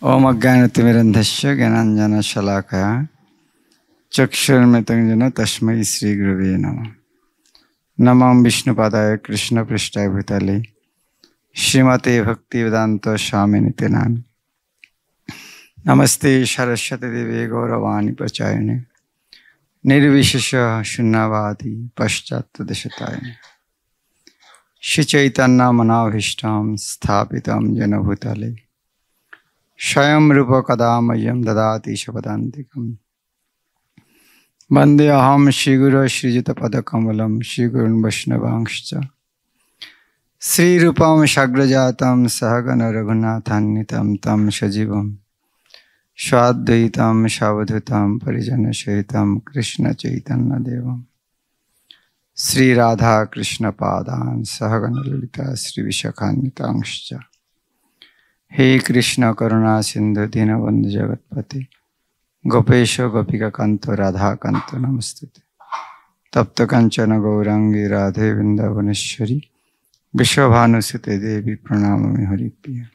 ओम अज्ञानतिमिरन्धस्य ज्ञानाञ्जनशलाकया चक्षुर्मिलितं येन तस्मै श्रीगुरवे नमः। नमो विष्णुपादाय कृष्णपृष्ठाय भूतले श्रीमते भक्तिवेदान्त स्वामिनिते नाम। नमस्ते सरस्वती देवी गौरवाणी प्रचारिणे निर्विशेष शून्यवादी पश्चात्देशतारिणे श्रीचैतन्य मनोभीष्टं स्थापितं येन भूतले स्वयं रूप कदा मह्यं ददाति स्वपदान्तिकम्। वन्दे अहं श्रीगुरो श्रीयुतपदकमलं श्रीगुरुन् वैष्णवांश्च श्रीरूपं साग्रजातं सहगण रघुनाथान्वितं तं सजीवं स्वाद्वैतं सावधूतं परिजनसहितं कृष्णचैतन्यदेवं श्रीराधा कृष्णपादान् सहगण ललिता श्रीविशाखान्वितांश्च। हे कृष्ण करुणा सिंधु दीनबंधु जगतपते गोपेश गोपिका कांत राधा कांत नमस्ते। तप्त कंचन गौरांगी राधे वृंदावनेश्वरी विश्वभानुसुते देवी प्रणमामि हरिप्रिया।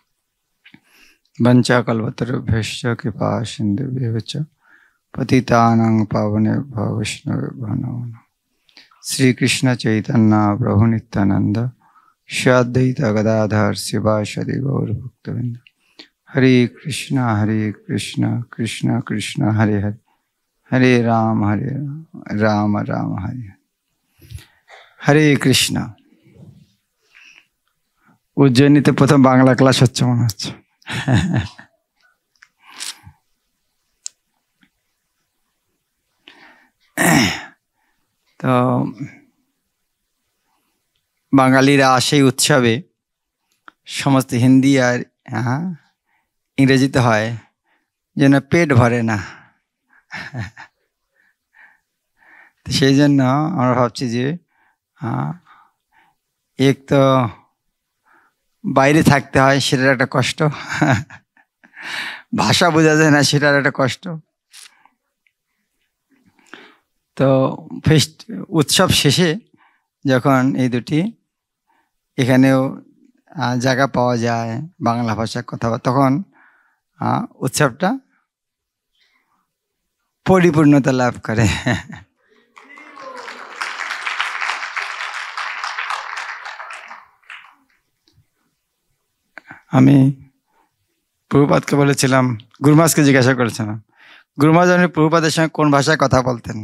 वंचाकल्पतरुभ्यश्च कृपा सिन्धुभ्यः च पतितानां पावनेभ्यो वैष्णवेभ्यो नमो नमः। श्री कृष्ण चैतन्य प्रभु नित्यानंद श्री अद्वैत गदाधर शिवासादि गौर भक्तवृंद। हरे कृष्ण कृष्ण कृष्ण हरे हरे हरे राम राम राम हरे हरे कृष्ण। उज्जैनीते प्रथम बांगला क्लास হচ্ছে মনে হচ্ছে। তো বাঙালিরা সেই উৎসবে সমস্ত হিন্দি আর ইংরেজিতে হয় যেন পেট ভরে না। সেই জন্য আমরা ভাবছি যে এক তো বাইরে থাকতে হয়, সেটার একটা কষ্ট, ভাষা বোঝা যায় না, সেটার একটা কষ্ট। তো উৎসব শেষে যখন এই দুটি এখানেও জায়গা পাওয়া যায় বাংলা ভাষার কথা, তখন উৎসবটা পরিপূর্ণতা লাভ করে। আমি প্রভুপাদকে বলেছিলাম, গুরুমাসকে জিজ্ঞাসা করেছিলাম, গুরুমাস আপনি প্রভুপাদের সঙ্গে কোন ভাষায় কথা বলতেন?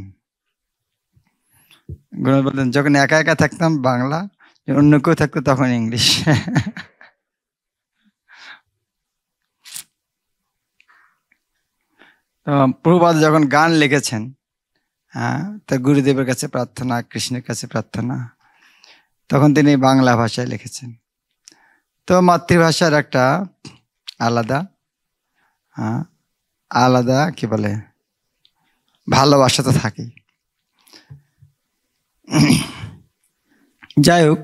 গুরুমাস বলতেন, যখন একা একা থাকতাম বাংলা, অন্য কেউ থাকতো তখন ইংলিশ। তো প্রভুপাদ যখন গান লিখেছেন, তার গুরুদেবের কাছে প্রার্থনা, কৃষ্ণের কাছে প্রার্থনা, তখন তিনি বাংলা ভাষায় লিখেছেন। তো মাতৃভাষার একটা আলাদা আলাদা কি বলে ভালোবাসা তো থাকেই। যাই হোক,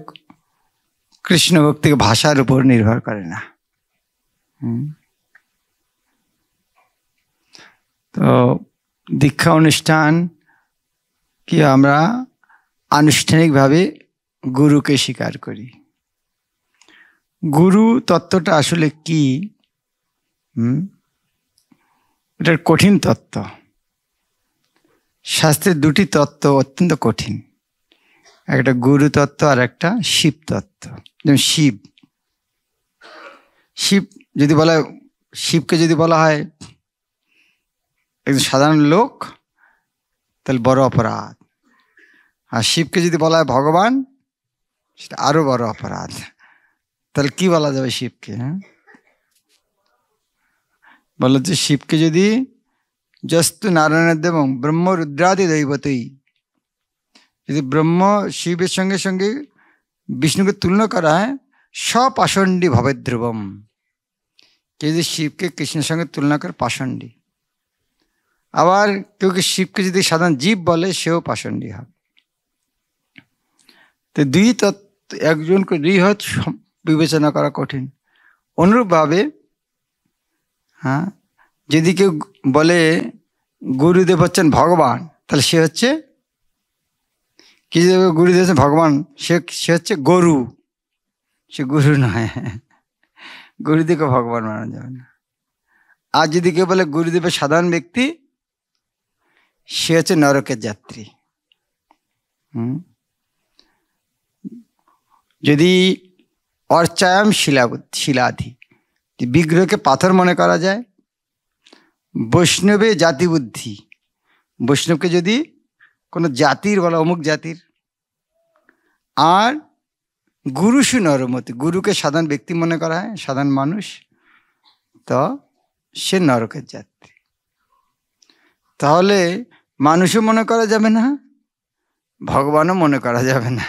কৃষ্ণ ভক্তি ভাষার উপর নির্ভর করে না। তো দীক্ষা অনুষ্ঠান কি আমরা আনুষ্ঠানিকভাবে গুরুকে স্বীকার করি। গুরু তত্ত্বটা আসলে কি? এটার কঠিন তত্ত্ব। শাস্ত্রের দুটি তত্ত্ব অত্যন্ত কঠিন, একটা গুরু তত্ত্ব আর একটা শিব তত্ত্ব। যেমন শিব যদি বলা হয়, শিবকে যদি বলা হয় একজন সাধারণ লোক, তাহলে বড় অপরাধ। আর শিবকে যদি বলা হয় ভগবান, সেটা আরো বড় অপরাধ। তাহলে কি বলা যাবে শিবকে? বলো যে শিবকে যদি যস্তু নারায়ণের দেবং ব্রহ্ম রুদ্রাদি দৈবতই, যদি ব্রহ্ম শিবের সঙ্গে সঙ্গে বিষ্ণুকে তুলনা করা হয়, স্বপাষণ্ডী ভবে ধ্রুবম। কেউ যদি শিবকে কৃষ্ণের সঙ্গে তুলনা করে পাষণ্ডী। আবার কেউ শিবকে যদি সাধারণ জীব বলে, সেও পাষণ্ডী হবে। তো দুই তত্ত্ব, একজনকে দুই হয় বিবেচনা করা কঠিন। অনুরূপভাবে যদি কেউ বলে গুরুদেব হচ্ছেন ভগবান, তাহলে সে হচ্ছে কি? গুরুদেব হচ্ছেন ভগবান, সে হচ্ছে গরু, সে গুরু নয়। গুরুদেবকে ভগবান মানা যাবে না। আর যদি কেউ বলে গুরুদেবের সাধারণ ব্যক্তি, সে হচ্ছে নরকের যাত্রী। যদি অর্চায়াম শিলাধি, বিগ্রহকে পাথর মনে করা যায়, বৈষ্ণবে জাতি বুদ্ধি, বৈষ্ণবকে যদি কোনো জাতির বলা, অমুক জাতির, আর গুরুষু নরমতি, গুরুকে সাধারণ ব্যক্তি মনে করা হয়, সাধারণ মানুষ, তো সে নরকের যাত্রী। তাহলে মানুষও মনে করা যাবে না, ভগবানও মনে করা যাবে না।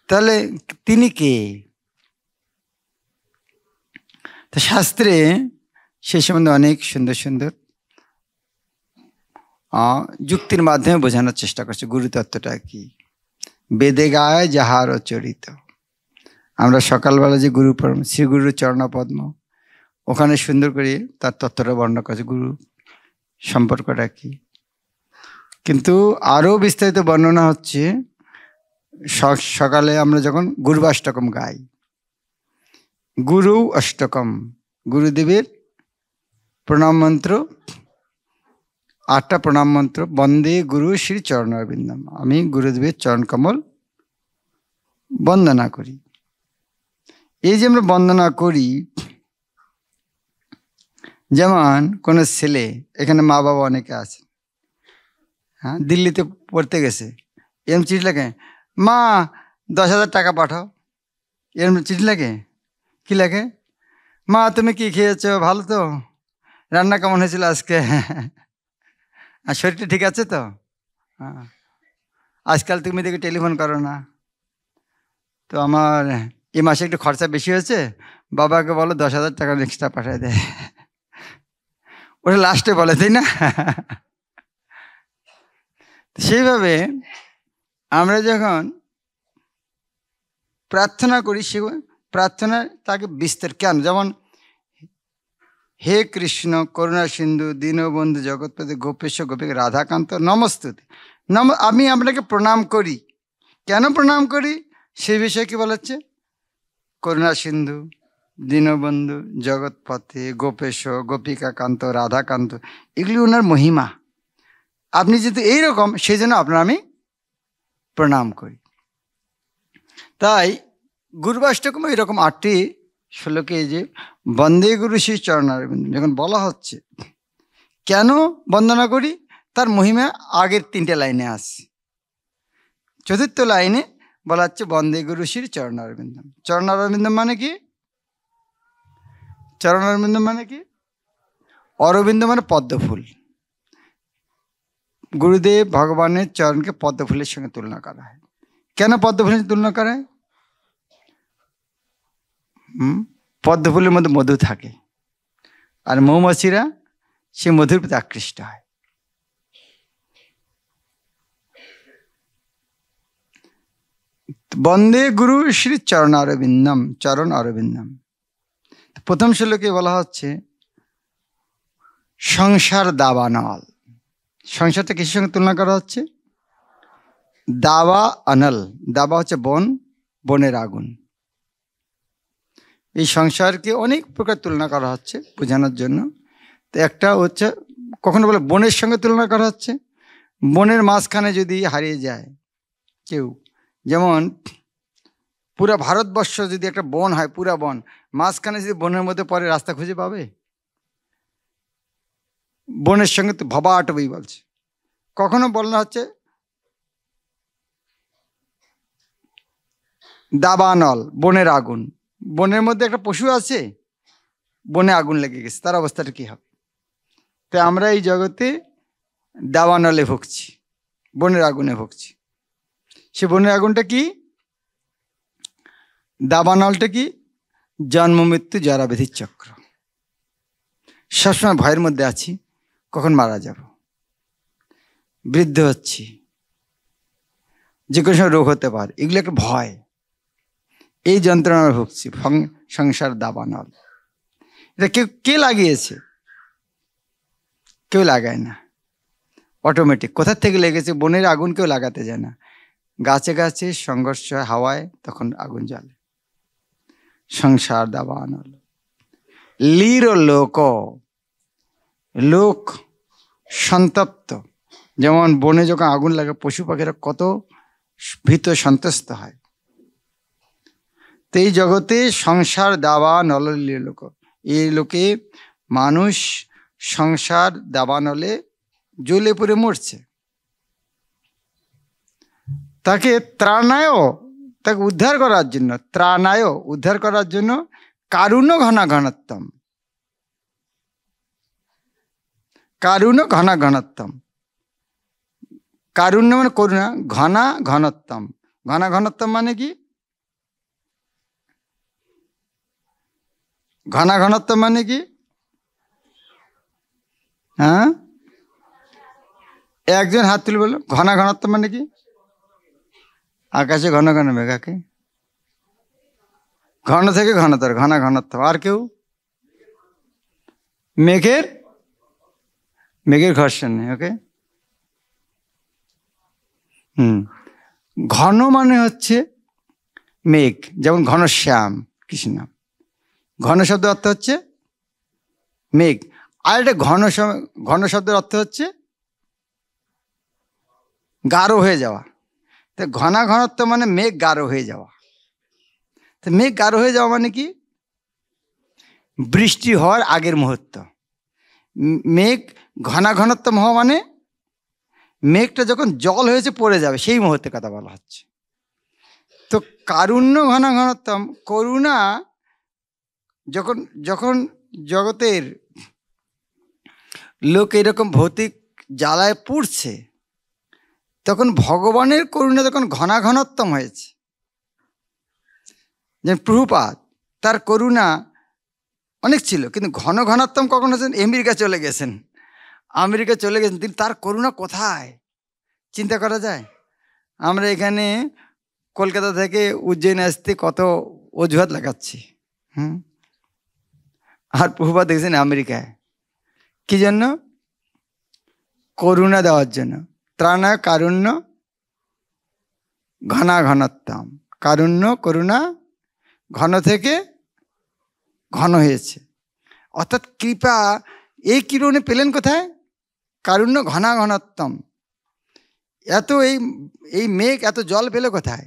তাহলে তিনি কে? তো শাস্ত্রে সে সম্বন্ধে অনেক সুন্দর সুন্দর যুক্তির মাধ্যমে বোঝানোর চেষ্টা করছে গুরুতত্ত্বটা কি। বেদে গায় যাহার চরিত, আমরা সকালবেলা যে গুরু শ্রী গুরুর চরণপদ্ম, ওখানে সুন্দর করে তার তত্ত্বটা বর্ণনা করেছে, গুরু সম্পর্কটা কি। কিন্তু আরও বিস্তারিত বর্ণনা হচ্ছে সকালে আমরা যখন গুরুবাষ্টকম গাই, গুরু অষ্টকম, গুরুদেবের প্রণাম মন্ত্র, 8টা প্রণাম মন্ত্র। বন্দে গুরু শ্রী চরণারবিন্দম, আমি গুরুদেবের চরণকমল বন্দনা করি। এই যে আমরা বন্দনা করি, যেমন কোনো ছেলে, এখানে মা বাবা অনেকে আছে, হ্যাঁ, দিল্লিতে পড়তে গেছে, এরম চিঠি লাগে, মা 10,000 টাকা পাঠাও, এরম চিঠি লাগে। কি লাগে? মা তুমি কি খেয়েছো, ভালো তো, রান্না কেমন হয়েছিল আজকে, আর শরীরটা ঠিক আছে তো, হ্যাঁ, আজকাল তুমি দেখে টেলিফোন করো না, তো আমার এই মাসে একটু খরচা বেশি হয়েছে, বাবাকে বলো 10,000 টাকা এক্সট্রা পাঠিয়ে দেয়। ওটা লাস্টে বলে, তাই না? সেইভাবে আমরা যখন প্রার্থনা করি, সে প্রার্থনা তাকে বিস্তার কেন, যেমন হে কৃষ্ণ করুণা সিন্ধু দীনবন্ধু জগৎপতি গোপেশ গোপী রাধাকান্ত নমস্তুতে, আমি আপনাকে প্রণাম করি। কেন প্রণাম করি সেই বিষয়ে কি বলা হচ্ছে? করুণা সিন্ধু, দীনবন্ধু, জগৎপতি, গোপেশ, গোপিকাকান্ত, রাধাকান্ত, এগুলি ওনার মহিমা। আপনি যেহেতু এইরকম, সেই জন্য আপনার আমি প্রণাম করি। তাই গুরুবাষ্টকম এরকম 8টি শ্লোকে যে বন্দে গুরু শ্রী চরণারবিন্দ যখন বলা হচ্ছে, কেন বন্দনা করি, তার মহিমা আগের 3টে লাইনে আসছে। 4র্থ লাইনে বলা হচ্ছে বন্দে গুরু শ্রী চরণারবিন্দম। চরণারবিন্দম মানে কি? চরণারবিন্দম মানে কি? অরবিন্দ মানে পদ্মফুল। গুরুদেব ভগবানের চরণকে পদ্মফুলের সঙ্গে তুলনা করা হয়। কেন পদ্মফুলের সঙ্গে তুলনা করা হয়? পদ্মফুলের মধ্যে মধু থাকে, আর মৌমাছিরা সে মধুর প্রতি আকৃষ্ট হয়। বন্দে গুরু শ্রী চরণারবিন্দম, চরণ অরবিন্দম। প্রথম শ্লোকে বলা হচ্ছে সংসার দাবানল। সংসারটা কিসের সঙ্গে তুলনা করা হচ্ছে? দাবা আনল। দাবা হচ্ছে বন, বনের আগুন। এই সংসারকে অনেক প্রকার তুলনা করা হচ্ছে বোঝানোর জন্য। তো একটা হচ্ছে কখনো বলে বনের সঙ্গে তুলনা করা হচ্ছে। বনের মাঝখানে যদি হারিয়ে যায় কেউ, যেমন পুরা ভারতবর্ষ যদি একটা বন হয়, পুরা বন, মাঝখানে যদি বনের মধ্যে পরে রাস্তা খুঁজে পাবে? বনের সঙ্গে তো ভবাটবই বলছে। কখনো বলা হচ্ছে দাবানল, বনের আগুন। বনের মধ্যে একটা পশু আছে, বনে আগুন লেগে গেছে, তার অবস্থাটা কি হবে? তাই আমরা এই জগতে দাবানলে ভুগছি, বনের আগুনে ভুগছি। সে বনের আগুনটা কি? দাবানলটা কি? জন্ম মৃত্যু জরা ব্যাধির চক্র। সবসময় ভয়ের মধ্যে আছি, কখন মারা যাব, বৃদ্ধ হচ্ছি, যে কোনো সময় রোগ হতে পারে, এগুলো একটা ভয়। এই যন্ত্রণা ভুগছি, সংসার দাবানল। এটা কে লাগিয়েছে? কেউ লাগায় না, অটোমেটিক কোথা থেকে লেগেছে। বনের আগুন কেউ লাগাতে যায় না, গাছে গাছে সংঘর্ষ হয়, হাওয়ায়, তখন আগুন জ্বলে। সংসার দাবানল। লীর লোক, লোক সন্তপ্ত। যেমন বনে যখন আগুন লাগে পশু পাখিরা কত ভীত সন্ত্রস্ত হয়, তো এই জগতে সংসার দাবা নললীর লোক, এই লোকে মানুষ সংসার দাবানলে জ্বলে পড়ে মরছে। তাকে ত্রাণায়, তাকে উদ্ধার করার জন্য, ত্রাণায় উদ্ধার করার জন্য কারুণ্য ঘনাঘনত্বম, কারুণ্য ঘনাঘনত্বম, কারুণ্য মানে করুণা, ঘনা ঘনত্বম, ঘনা ঘনত্বম মানে কি? ঘনা ঘনত্বম মানে কি? হ্যাঁ, একজন হাত তুলে বললো। ঘনা ঘনত্ব মানে কি? আকাশে ঘন ঘন মেঘাকে, ঘন থেকে ঘনতর, ঘনা ঘনত্ব। আর কেউ? মেঘের, মেঘের ঘর্ষণ নেই। ওকে, ঘন মানে হচ্ছে মেঘ, যেমন ঘনশ্যাম কৃষ্ণ, ঘন শব্দের অর্থ হচ্ছে মেঘ। আর এটা ঘন শব্দের অর্থ হচ্ছে গাঢ় হয়ে যাওয়া। তো ঘনা ঘনত্ব মানে মেঘ গাঢ় হয়ে যাওয়া। তো মেঘ গাঢ় হয়ে যাওয়া মানে কি? বৃষ্টি হওয়ার আগের মুহূর্ত। মেঘ ঘনা ঘনত্ব হওয়া মানে মেঘটা যখন জল হয়েছে পড়ে যাবে সেই মুহূর্তে কথা বলা হচ্ছে। তো কারুণ্য ঘনা ঘনত্বম, করুণা যখন যখন জগতের লোক এরকম ভৌতিক জ্বালায় পুড়ছে, তখন ভগবানের করুণা যখন ঘনা ঘনত্বম হয়েছে, যেমন প্রভুপাদ, তার করুণা অনেক ছিল, কিন্তু ঘন ঘনত্বম কখন হয়েছেন? আমেরিকা চলে গেছেন, আমেরিকা চলে গেছেন তিনি, তার করুণা কোথায় চিন্তা করা যায়? আমরা এখানে কলকাতা থেকে উজ্জয়িনী আসতে কত অজুহাত লাগাচ্ছি, আর প্রভুপাদ দেখছেন আমেরিকায়। কি জন্য? করুণা দেওয়ার জন্য। ত্রাণায় কারুণ্য ঘনা ঘনত্বম, কারুণ্য করুণা ঘন থেকে ঘন হয়েছে। অর্থাৎ কৃপা, এই কিরণে পেলেন কোথায়? কারুণ্য ঘনা ঘনত্বম। এত এই মেঘ এত জল পেল কোথায়?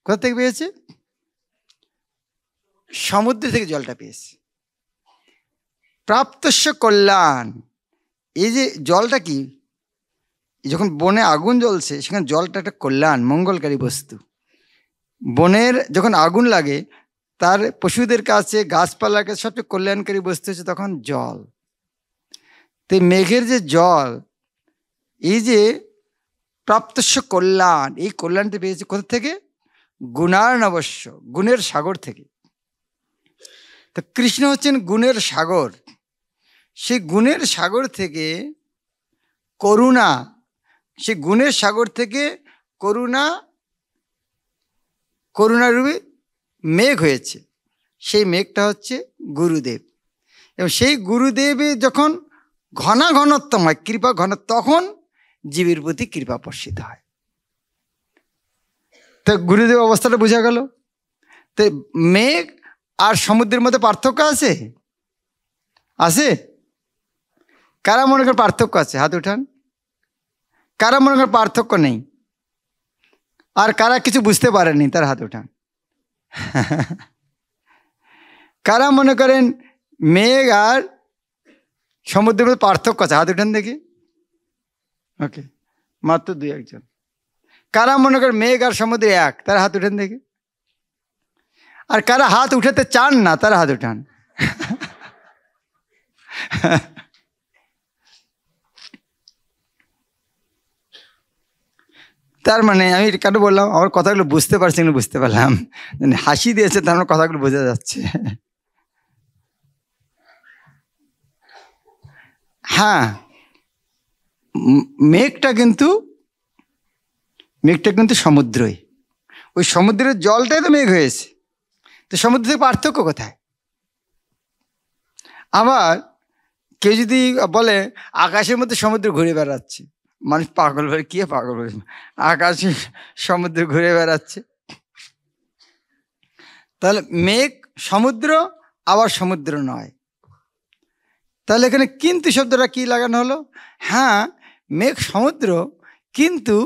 কোথা থেকে পেয়েছে? সমুদ্র থেকে জলটা পেয়েছে। প্রাপ্তস্য কল্যাণ, এই যে জলটা কি, যখন বনে আগুন জ্বলছে সেখানে জলটা একটা কল্যাণ, মঙ্গলকারী বস্তু। বনের যখন আগুন লাগে তার পশুদের কাছে, গাছপালার কাছে সবচেয়ে কল্যাণকারী বস্তু হচ্ছে তখন জল। তো মেঘের যে জল, এই যে প্রাপ্তস্য কল্যাণ, এই কল্যাণটা পেয়েছে কোথা থেকে? গুণার নবস্য, গুণের সাগর থেকে। তো কৃষ্ণ হচ্ছেন গুণের সাগর। সেই গুণের সাগর থেকে করুণা, সেই গুণের সাগর থেকে করুণা, করুণারূপী মেঘ হয়েছে। সেই মেঘটা হচ্ছে গুরুদেব। এবং সেই গুরুদেবে যখন ঘনা ঘনত্ব হয়, কৃপা ঘন, তখন জীবের প্রতি কৃপা বর্ষিত হয়। তো গুরুদেব অবস্থাটা বোঝা গেল। তো মেঘ আর সমুদ্রের মধ্যে পার্থক্য আছে? আছে? কারা মনে করেন পার্থক্য আছে? হাত উঠান। কারা মনে করেন পার্থক্য নেই? আর কারা কিছু বুঝতে পারেননি তার হাত উঠান। কারা মনে করেন মেঘ আর সমুদ্রের মধ্যে পার্থক্য আছে? হাত উঠান দেখি। ওকে, মাত্র 2-1 জন। কারা মনে করেন মেঘ আর সমুদ্র এক? তার হাত উঠান দেখি। আর কারা হাত উঠাতে চান না তার হাত উঠান। তার মানে আমি কেন বললাম, আমার কথাগুলো বুঝতে পারছি না, বুঝতে পারলাম, হাসি দিয়েছে তার মানে কথাগুলো বোঝা যাচ্ছে। হ্যাঁ, মেঘটা কিন্তু সমুদ্রই, ওই সমুদ্রের জলটাই তো মেঘ হয়েছে। তো সমুদ্র থেকে পার্থক্য কোথায়? আবার কেউ যদি বলে আকাশের মধ্যে সমুদ্র ঘুরে বেড়াচ্ছে, মানুষ পাগল বলে, কি পাগল বলে, আকাশে সমুদ্র ঘুরে বেড়াচ্ছে। তাহলে মেঘ সমুদ্র, আবার সমুদ্র নয়, তাহলে এখানে কিন্তু শব্দটা কি লাগানো হলো? হ্যাঁ, মেঘ সমুদ্র, কিন্তু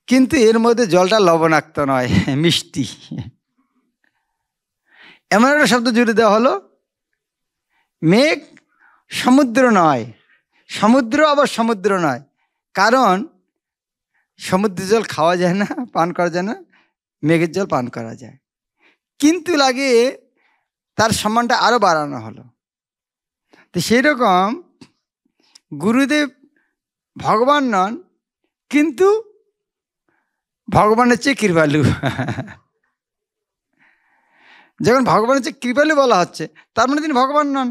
কিন্তু এর মধ্যে জলটা লবণাক্ত নয়, মিষ্টি। এমন একটা শব্দ জুড়ে দেওয়া হলো, মেঘ সমুদ্র নয়, সমুদ্র আবার সমুদ্র নয়। কারণ সমুদ্রের জল খাওয়া যায় না, পান করা যায় না, মেঘের জল পান করা যায়। কিন্তু লাগিয়ে তার সম্মানটা আরো বাড়ানো হলো। তো সেই রকম গুরুদেব ভগবান নন, কিন্তু ভগবানের চেয়ে কৃপালু। যখন ভগবানের চেয়ে কৃপালু বলা হচ্ছে, তার মানে তিনি ভগবান নন।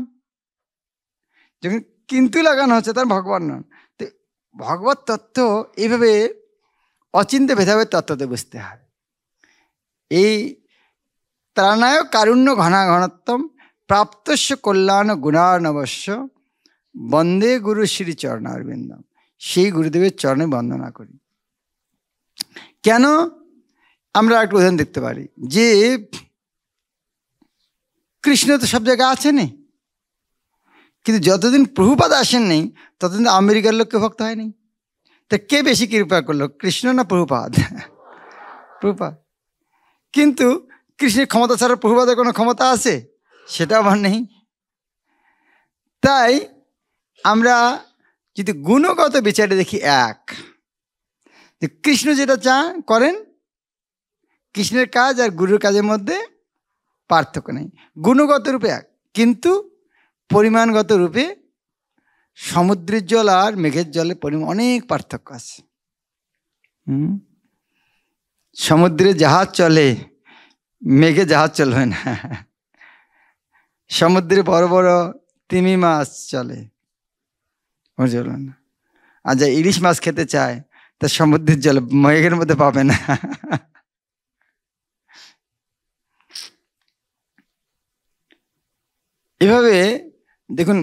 যখন কিন্তু লাগানো হচ্ছে, তার ভগবান নন। তো ভগবত তত্ত্ব এইভাবে অচিন্ত্য ভেদাভেদ তত্ত্বতে বুঝতে হবে। এই ত্রাণায় কারুণ্য ঘনাঘনত্বম প্রাপ্তস্য কল্যাণ গুণার্ণবস্য বন্দে গুরু শ্রী চরণারবিন্দম। সেই গুরুদেবের চরণে বন্দনা করি। কেন? আমরা একটা উদাহরণ দেখতে পারি যে কৃষ্ণ তো সব জায়গায় আছেনই, কিন্তু যতদিন প্রভুপাদ আসেন নেই ততদিন আমেরিকার লোককে ভক্ত হয়নি। তা কে বেশি কৃপা করলো, কৃষ্ণ না প্রভুপাদ? প্রভুপাদ। কিন্তু কৃষ্ণের ক্ষমতা ছাড়া প্রভুপাদের কোনো ক্ষমতা আছে? সেটা আমার নেই। তাই আমরা যদি গুণগত বিচারে দেখি, এক, যে কৃষ্ণ যেটা করেন, কৃষ্ণের কাজ আর গুরুর কাজের মধ্যে পার্থক্য নেই। গুণগত রূপে এক, কিন্তু পরিমাণগত রূপে সমুদ্রের জল আর মেঘের জলের পরিমাণ অনেক পার্থক্য আছে। সমুদ্রে জাহাজ চলে, মেঘে জাহাজ চলবে না। সমুদ্রে বড় বড় তিমি মাছ চলে, চলবে না। আর যা ইলিশ মাছ খেতে চায়, তা সমুদ্রের জল মেঘের মধ্যে পাবে না। এভাবে দেখুন,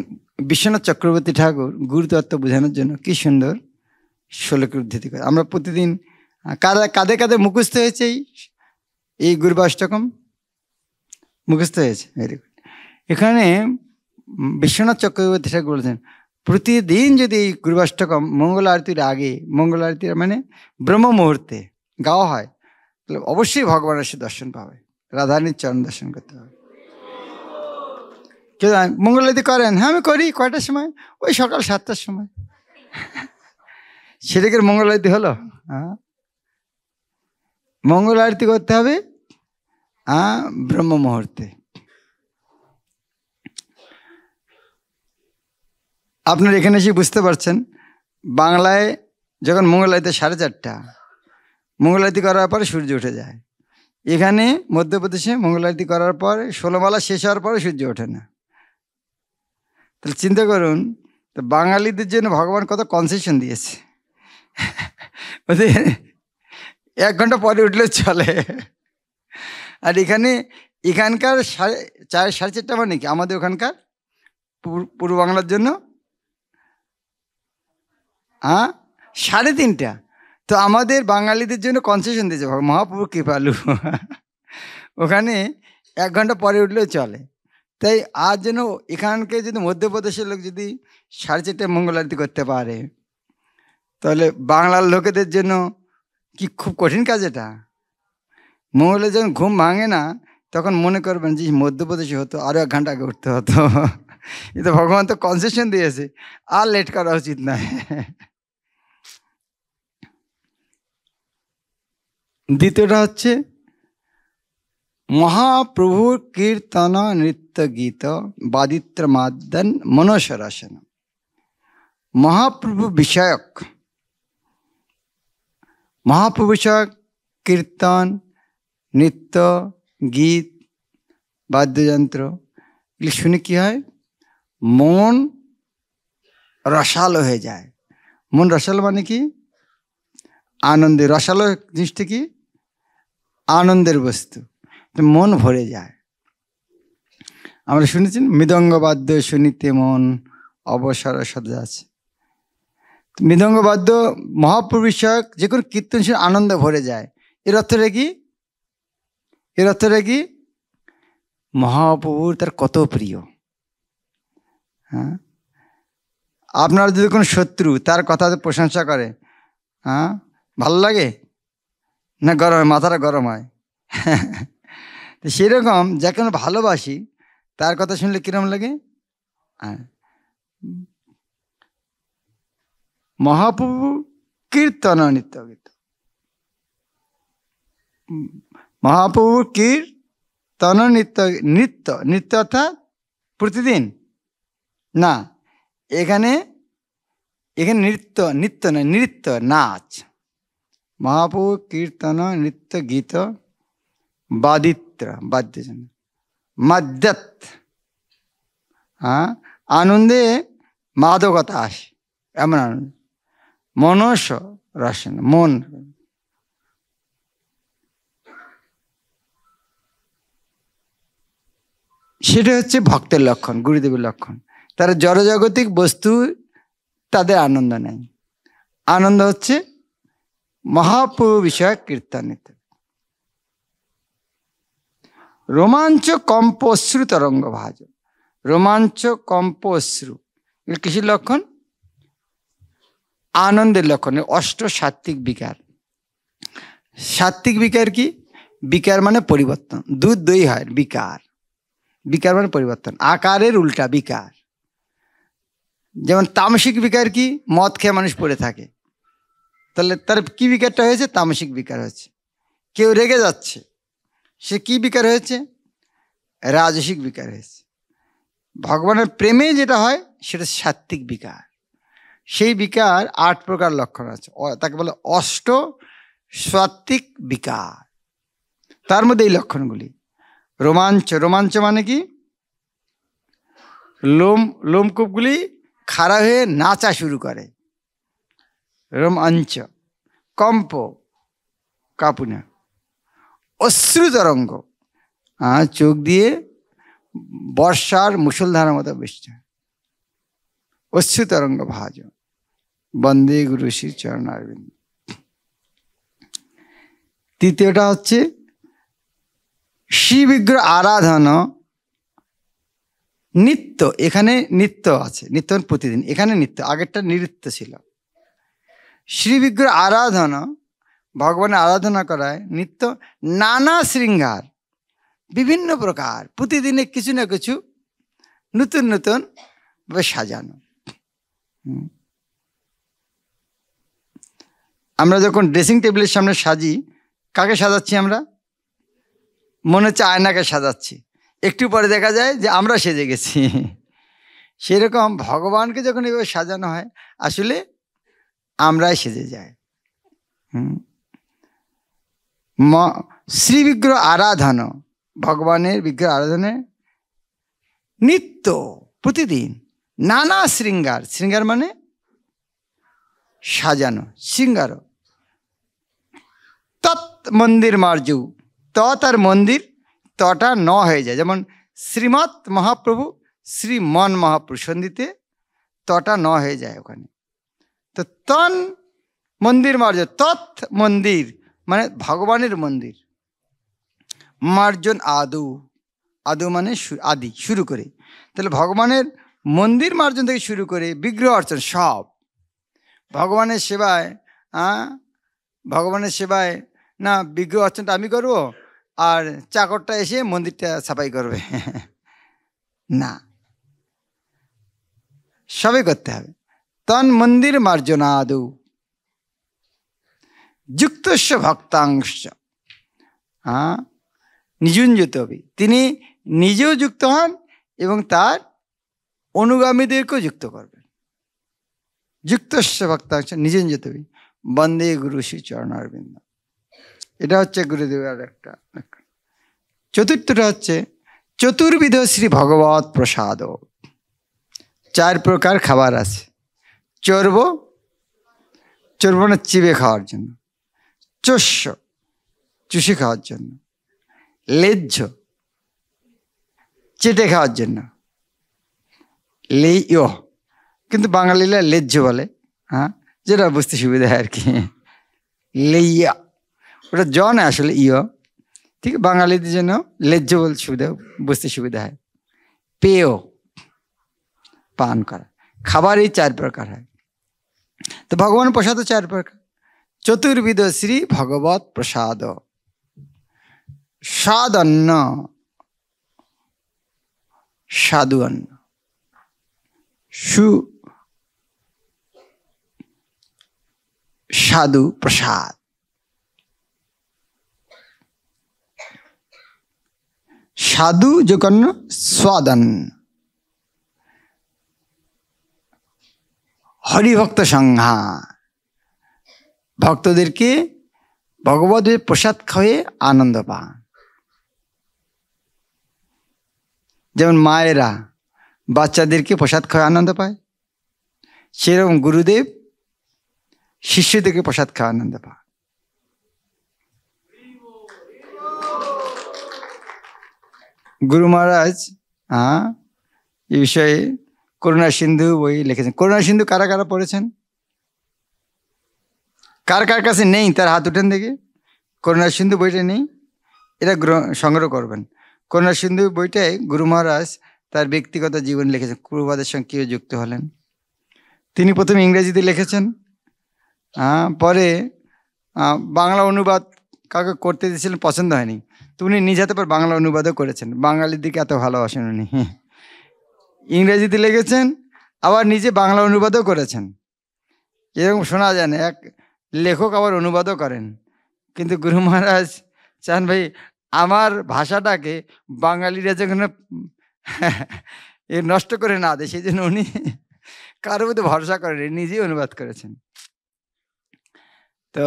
বিশ্বনাথ চক্রবর্তী ঠাকুর গুরুতত্ত্ব বোঝানোর জন্য কি সুন্দর শ্লোকের উদ্ধৃতি করে। আমরা প্রতিদিন কাঁধে কাঁধে মুখস্থ হয়েছে এই গুরুবাষ্টকম, মুখস্থ হয়েছে। এখানে বিশ্বনাথ চক্রবর্তী ঠাকুর বলেছেন, প্রতিদিন যদি এই গুরুবাষ্টকম মঙ্গল আরতির আগে, মঙ্গল আরতির মানে ব্রহ্ম মুহূর্তে গাওয়া হয়, তাহলে অবশ্যই ভগবানের সে দর্শন পাবে, রাধারানীর চরণ দর্শন করতে হবে। কেউ মঙ্গল আরতি করেন? হ্যাঁ, আমি করি। কয়টার সময়? ওই সকাল 7টার সময়। সেটাকে মঙ্গল আরতি হলো? হ্যাঁ, মঙ্গল আরতি করতে হবে ব্রহ্ম মুহূর্তে। আপনারা এখানে এসে বুঝতে পারছেন, বাংলায় যখন মঙ্গল আরতি 4:30, মঙ্গল আরতি করার পরে সূর্য উঠে যায়। এখানে মধ্যপ্রদেশে মঙ্গল আরতি করার পর 16 মালা শেষ হওয়ার পরে সূর্য ওঠে না। তাহলে চিন্তা করুন, তো বাঙালিদের জন্য ভগবান কত কনসেশন দিয়েছে। ওদের 1 ঘন্টা পরে উঠলে চলে। আর এখানকার 4:30 মানে কি আমাদের ওখানকার পূর্ব বাংলার জন্য 3:30। তো আমাদের বাঙালিদের জন্য কনসেশন দিয়েছে মহাপ্রভু কৃপালু। ওখানে 1 ঘন্টা পরে উঠলেও চলে। তাই আর যেন এখানকে যদি মধ্যপ্রদেশের লোক যদি 4:30 মঙ্গল আরতি করতে পারে, তাহলে বাংলার লোকেদের জন্য কি খুব কঠিন কাজ এটা। মঙ্গলে যখন ঘুম ভাঙে না, তখন মনে করবেন যে মধ্যপ্রদেশে হতো আরও 1 ঘন্টা আগে উঠতে হতো। এটা ভগবান তো কনসেশন দিয়েছে, আর লেট করা উচিত নয়। দ্বিতীয়টা হচ্ছে মহাপ্রভুর কীর্তন নৃত্য গীত বাদিত্র মাদ্যান মনসরাসন। মহাপ্রভু বিষয়ক কীর্তন, নৃত্য, গীত, বাদ্যযন্ত্র এগুলি শুনে কি হয়? মন রসালো হয়ে যায়। মন রসালো মানে কি? আনন্দে। রসালো জিনিসটা কি? আনন্দের বস্তু। মন ভরে যায়। আমরা শুনেছেন মৃদঙ্গবাদ্য শুনিতে মন অবসর সদা আছে। মৃদঙ্গবাদ্য মহাপ্রভু বিষয়ক যে কোনো কীর্তন শুনে আনন্দ ভরে যায়। এর অর্থটা কি? মহাপ্রভুর তার কত প্রিয়। হ্যাঁ, আপনার যদি কোনো শত্রু তার কথা প্রশংসা করে, হ্যাঁ, ভালো লাগে না? গরম, মাথাটা গরম হয়। তো সেরকম যাকে আমরা ভালোবাসি তার কথা শুনলে কিরম লাগে? মহাপ্রভু কীর্তন নিত্য গীত, মহাপ্রভু কীর্তন নিত্য, নৃত্য, নৃত্য অর্থাৎ প্রতিদিন না, এখানে এখানে নৃত্য, নৃত্য নয়, নৃত্য নাচ। মহাপ্রভু কীর্তন নৃত্য গীত বাদিত্র, বাদ্যজন মাদ্যাত, হ্যাঁ, আনন্দে মাদকতা আসে, এমন আনন্দ, মনস রসন, মন। সেটা হচ্ছে ভক্তের লক্ষণ, গুরুদেবের লক্ষণ। তারা জড়জাগতিক বস্তু তাদের আনন্দ নেই, আনন্দ হচ্ছে মহাপ্রভু বিষয়ক কীর্তন। রোমাঞ্চ কম্প অশ্রু তরঙ্গ ভাজ, রোমাঞ্চ কম্প অশ্রু এগুলো কিসের লক্ষণ? আনন্দের লক্ষণ। অষ্ট সাত্ত্বিক বিকার। সাত্ত্বিক বিকার কি? বিকার মানে পরিবর্তন, দুধ দই হয় বিকার, বিকার মানে পরিবর্তন, আকারের উল্টা বিকার। যেমন তামসিক বিকার কি? মদ খেয়ে মানুষ পড়ে থাকে, তাহলে তার কি বিকারটা হয়েছে? তামসিক বিকার হয়েছে। কেউ রেগে যাচ্ছে, সে কি বিকার হয়েছে? রাজসিক বিকার হয়েছে। ভগবানের প্রেমে যেটা হয় সেটা সাত্ত্বিক বিকার। সেই বিকার 8 প্রকার লক্ষণ আছে, তাকে বলে অষ্ট সাত্ত্বিক বিকার। তার মধ্যে এই লক্ষণগুলি। রোমাঞ্চ, রোমাঞ্চ মানে কি? লোমকূপগুলি খাড়া হয়ে নাচা শুরু করে, রোমাঞ্চ। কম্প, কাঁপুনা। অশ্রু তরঙ্গ, চোখ দিয়ে বর্ষার মুষলধারার মতো বৃষ্টি। অশ্রু তরঙ্গ ভাজ, বন্দে গুরু শ্রী চরণারবিন্দ। তৃতীয়টা হচ্ছে শ্রী বিগ্রহ আরাধনা নিত্য। এখানে নিত্য আছে, নিত্য প্রতিদিন, এখানে নিত্য, আগেরটা নৃত্য ছিল। শ্রী বিগ্রহ আরাধনা, ভগবানের আরাধনা করায় নিত্য নানা শৃঙ্গার, বিভিন্ন প্রকার, প্রতিদিনে কিছু না কিছু নতুন নতুন ভাবে সাজানো। আমরা যখন ড্রেসিং টেবিলের সামনে সাজি, কাকে সাজাচ্ছি আমরা? মনে হচ্ছে আয়নাকে সাজাচ্ছি, একটু পরে দেখা যায় যে আমরা সেজে গেছি। সেরকম ভগবানকে যখন এভাবে সাজানো হয়, আসলে আমরাই সেজে যাই। শ্রী বিগ্রহ আরাধনা, ভগবানের বিগ্রহ আরাধনে নিত্য প্রতিদিন নানা শৃঙ্গার, শৃঙ্গার মানে সাজানো, শৃঙ্গার। তৎ মন্দির মার্জু, তৎ আর মন্দির, তটা ন হয়ে যায়। যেমন শ্রীমৎ মহাপ্রভু, শ্রীমন মহাপ্রভু, সন্ধিতে তটা ন হয়ে যায় ওখানে। তো তন মন্দির মার্জ, তৎ মন্দির মানে ভগবানের মন্দির। মার্জন আদৌ, আদৌ মানে আদি, শুরু করে। তাহলে ভগবানের মন্দির মার্জন থেকে শুরু করে বিগ্রহ অর্চন সব ভগবানের সেবায়। ভগবানের সেবায় না, বিগ্রহ অর্চনটা আমি করবো আর চাকরটা এসে মন্দিরটা সাফাই করবে না, সবই করতে হবে। তন মন্দির মার্জনা আদৌ যুক্তস্য ভক্তাংশ, নিযুঞ্জিত হবে, তিনি নিজেও যুক্ত হন এবং তার অনুগামীদেরকেও যুক্ত করবেন। যুক্তস্য ভক্তাংশ নিযুঞ্জিত হবে, বন্দে গুরু শ্রী চরণারবিন্দ। এটা হচ্ছে গুরুদেবের একটা। চতুর্থটা হচ্ছে চতুর্বিধ শ্রী ভগবত প্রসাদ। 4 প্রকার খাবার আছে। চর্ব, চর্ব না চিবে খাওয়ার জন্য, চস্য চুষে খাওয়ার জন্য, লেজ্জ চেটে খাওয়ার জন্য, লেয় কিন্তু বাঙালিরা লেজ্জ বলে, যেটা বুঝতে সুবিধা হয় আর কি। লেইয়া, ওটা জ না আসলে ইয়, ঠিক বাঙালিদের জন্য লেজ্জ বলতে সুবিধা, বুঝতে সুবিধা হয়। পেয়, পান করা। খাবার এই 4 প্রকার হয়। তো ভগবান প্রসাদ 4 প্রকার। চতুর্বিধ শ্রী ভগবত প্রসাদ। সাদ অন্ন, সাধু অন্ন, সাধু প্রসাদ। সাধু যোগন্য স্বাদন্ন, হরিভক্ত সংজ্ঞা, ভক্তদেরকে ভগবতের প্রসাদ খাওয়ে আনন্দ পান। যেমন মায়েরা বাচ্চাদেরকে প্রসাদ খাওয়া আনন্দ পায়, সেরকম গুরুদেব শিষ্যদেরকে প্রসাদ খাওয়া আনন্দ পায়। গুরু মহারাজ এই বিষয়ে করুণা সিন্ধু বই লিখেছেন। করুণা সিন্ধু কারা কারা পড়েছেন? কার কার কাছে নেই তার হাত উঠেন দেখে। করুণা সিন্ধু বইটা নেই, এটা সংগ্রহ করবেন। করুণা সিন্ধু বইটায় গুরু মহারাজ তার ব্যক্তিগত জীবন লিখেছেন, প্রভুপাদের সঙ্গে কীভাবে যুক্ত হলেন। তিনি প্রথমে ইংরেজিতে লিখেছেন, পরে বাংলা অনুবাদ কাউকে করতে দিয়েছিলেন, পছন্দ হয়নি, তো উনি নিজ হাতে পর বাংলা অনুবাদও করেছেন। বাঙালির দিকে এত ভালোবাসেন উনি। ইংরেজিতে লিখেছেন, আবার নিজে বাংলা অনুবাদও করেছেন। এরকম শোনা যায় না, এক লেখক আবার অনুবাদও করেন। কিন্তু গুরু মহারাজ চান ভাই আমার ভাষাটাকে বাঙালিরা যখন নষ্ট করে না দেয়, সেই জন্য উনি কারোর মধ্যে ভরসা করেন, নিজেই অনুবাদ করেছেন। তো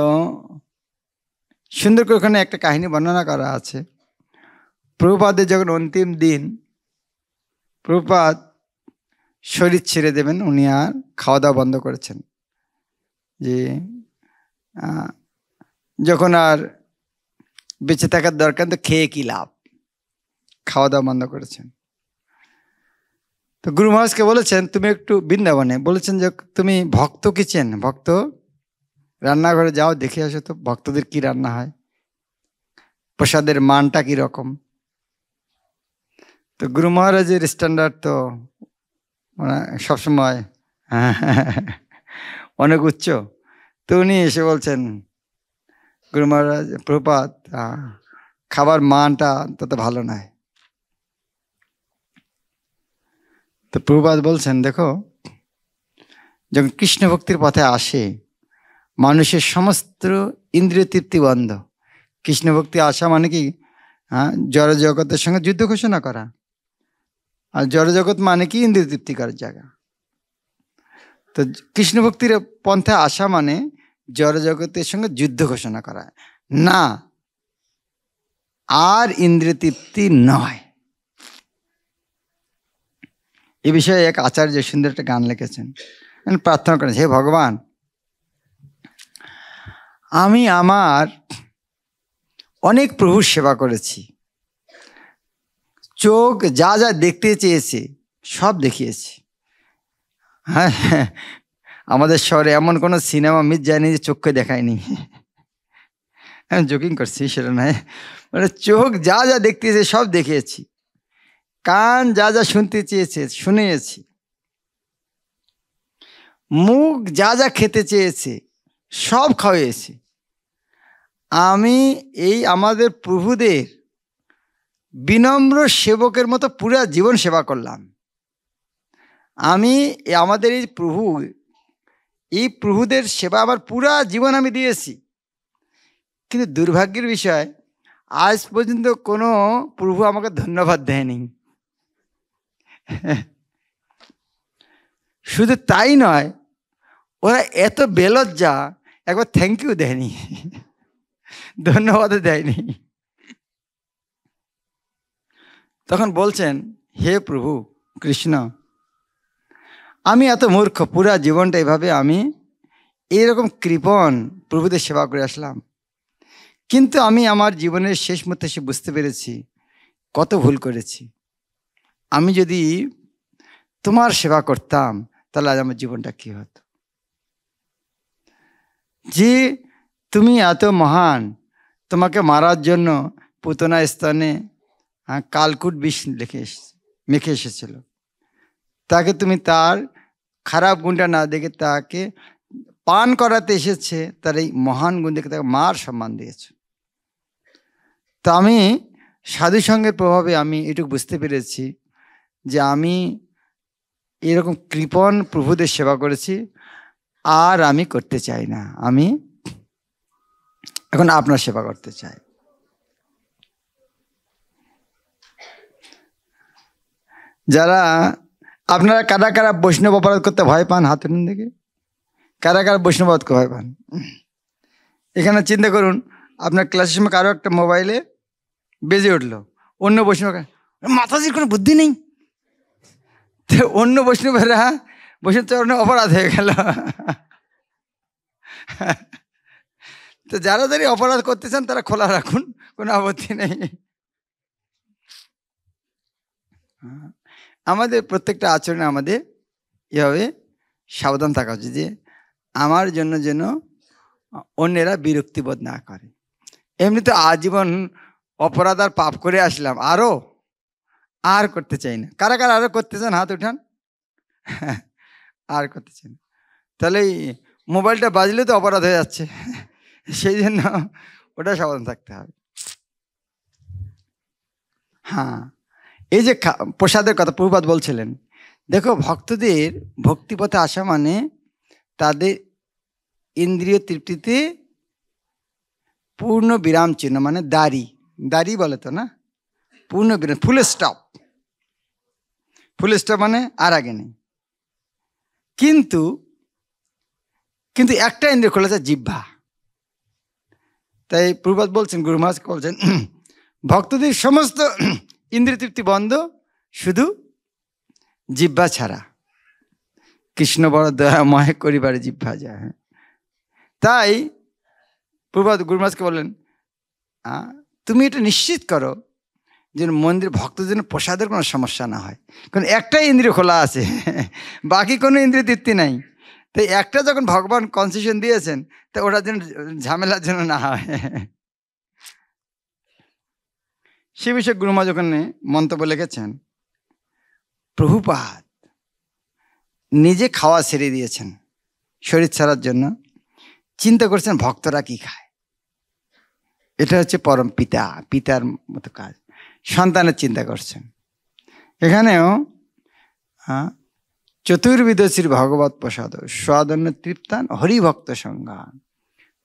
সুন্দর করে ওখানে একটা কাহিনী বর্ণনা করা আছে। প্রভুপাদের যখন অন্তিম দিন, প্রভুপাদ শরীর ছেড়ে দেবেন, উনি আর খাওয়া দাওয়া বন্ধ করেছেন। যে যখন আর বেঁচে থাকার দরকার, তো খেয়ে কি লাভ, খাওয়া দাওয়া বন্ধ করেছেন। তো গুরু মহারাজকে বলেছেন তুমি একটু বৃন্দাবনে, বলেছেন যে তুমি ভক্ত কি চেন, ভক্ত রান্নাঘরে যাও, দেখে আসো তো ভক্তদের কি রান্না হয়, প্রসাদের মানটা কি রকম। তো গুরু মহারাজের স্ট্যান্ডার্ড তো মানে সবসময় অনেক উচ্চ। তো উনি এসে বলছেন, গুরু মহারাজ প্রভুপাদ খাবার মানটা তত ভালো নয়। তো প্রভুপাদ বলছেন দেখো, যখন কৃষ্ণ ভক্তির পথে আসে মানুষের সমস্ত ইন্দ্রিয় তৃপ্তি বন্ধ। কৃষ্ণ ভক্তি আসা মানে কি, জড় জগতের সঙ্গে যুদ্ধ ঘোষণা করা। আর জড় জগৎ মানে কি ইন্দ্রিয় তৃপ্তি করার জায়গা। তো কৃষ্ণ ভক্তির পন্থে আসা মানে জড় জগতের সঙ্গে যুদ্ধ ঘোষণা করা না, আর ইন্দ্রিয় তৃপ্তি নয়। এ বিষয়ে এক আচার্য সুন্দর একটা গান লিখেছেন, প্রার্থনা করেন, হে ভগবান আমি আমার অনেক প্রভুর সেবা করেছি, চোখ যা যা দেখতে চেয়েছে সব দেখিয়েছি। হ্যাঁ, আমাদের শহরে এমন কোনো সিনেমা মিস যায়নি যে চোখকে দেখায়নি। আমি জোকিং করছি, সেটা নয়, মানে চোখ যা যা দেখতে চেয়েছে সব দেখিয়েছি, কান যা যা শুনতে চেয়েছে শুনিয়েছি, মুখ যা যা খেতে চেয়েছে সব খাওয়িয়েছি। আমি এই আমাদের প্রভুদের বিনম্র সেবকের মতো পুরা জীবন সেবা করলাম। আমি আমাদের এই প্রভুদের সেবা আমার পুরা জীবন আমি দিয়েছি। কিন্তু দুর্ভাগ্যের বিষয়, আজ পর্যন্ত কোনো প্রভু আমাকে ধন্যবাদ দেয়নি। শুধু তাই নয়, ওরা এত বেলজ্জা, একবার থ্যাংক ইউ দেয়নি, ধন্যবাদও দেয়নি। তখন বলছেন, হে প্রভু কৃষ্ণ, আমি এত মূর্খ, পুরা জীবনটা এভাবে আমি এইরকম কৃপণ প্রভুদের সেবা করে আসলাম। কিন্তু আমি আমার জীবনের শেষ মুহূর্তে এসে বুঝতে পেরেছি কত ভুল করেছি। আমি যদি তোমার সেবা করতাম তাহলে আজ আমার জীবনটা কি হতো। যে তুমি এত মহান, তোমাকে মারার জন্য পুতনা স্তনে কালকুট বিষ মেখে এসেছিল। তাকে তুমি তার খারাপ গুণটা না দেখে তাকে পান করাতে এসেছে, তার এই মহান গুণ দেখে তাকে মার সম্মান দিয়েছে। তো আমি সাধু সঙ্গের প্রভাবে আমি এটুকু বুঝতে পেরেছি যে আমি এরকম কৃপণ প্রভুদের সেবা করেছি, আর আমি করতে চাই না। আমি এখন আপনার সেবা করতে চাই। যারা আপনারা কারা কারা বৈষ্ণব অপরাধ করতে ভয় পান হাত তুলুন দেখি। কারা কারা বৈষ্ণব অপরাধ ভয় পান? এখানে চিন্তা করুন, আপনার ক্লাসের সময় কারো একটা মোবাইলে বেজে উঠলো, অন্য বৈষ্ণব মাতাজির কোনো বুদ্ধি নেই, তো অন্য বৈষ্ণবেরা বৈষ্ণব চরণে অপরাধ হয়ে গেল। তো যারা যারা অপরাধ করতে চান তারা খোলা রাখুন, কোনো আপত্তি নেই। আমাদের প্রত্যেকটা আচরণে আমাদের এভাবে সাবধান থাকা উচিত যে আমার জন্য যেন অন্যেরা বিরক্তিবোধ না করে। এমনি তো আজীবন অপরাধ আর পাপ করে আসলাম, আর করতে চাই না। কারা কারা আরও করতে চান হাত উঠান। আর করতে চাই না, তাহলে মোবাইলটা বাজলে তো অপরাধ হয়ে যাচ্ছে, সেই জন্য ওটা সাবধান থাকতে হবে। হ্যাঁ, এই যে প্রসাদের কথা প্রভুপাদ বলছিলেন, দেখো ভক্তদের ভক্তিপথে আসা মানে তাদের ইন্দ্রিয় তৃপ্তিতে পূর্ণ বিরাম চিহ্ন, মানে দাড়ি বলে তো না, পূর্ণ বিরাম, ফুল স্টপ মানে আর আগে নেই। কিন্তু একটা ইন্দ্রিয় খোলা, জিহ্বা। তাই প্রভুপাদ বলছেন, গুরু মহারাজ বলছেন, ভক্তদের সমস্ত ইন্দ্রিয় তৃপ্তি বন্ধ, শুধু জিহ্বা ছাড়া। কৃষ্ণ বড় দয়াময় করিবারে জিহ্বা যায়। তাই প্রভুপাদ গুরু মহারাজকে বললেন, তুমি এটা নিশ্চিত করো যেন মন্দির ভক্তদের জন্য প্রসাদের কোনো সমস্যা না হয়, কারণ একটাই ইন্দ্রিয় খোলা আছে, বাকি কোনো ইন্দ্রিয় তৃপ্তি নাই। তাই একটা যখন ভগবান কনসেশন দিয়েছেন, তা ওটার জন্য ঝামেলার জন্য না হয়। সে বিষয়ে গুরু মহারাজ ওখানে মন্তব্য লিখেছেন, প্রভুপাদ নিজে খাওয়া ছেড়ে দিয়েছেন শরীর ছাড়ার জন্য, চিন্তা করছেন ভক্তরা কি খায়। এটা হচ্ছে পরম পিতার মতো কাজ, সন্তানের চিন্তা করছেন। এখানেও চতুর্বিধ শ্রী ভগবত প্রসাদ স্বাদন্য তৃপ্তান হরিভক্ত সঙ্গান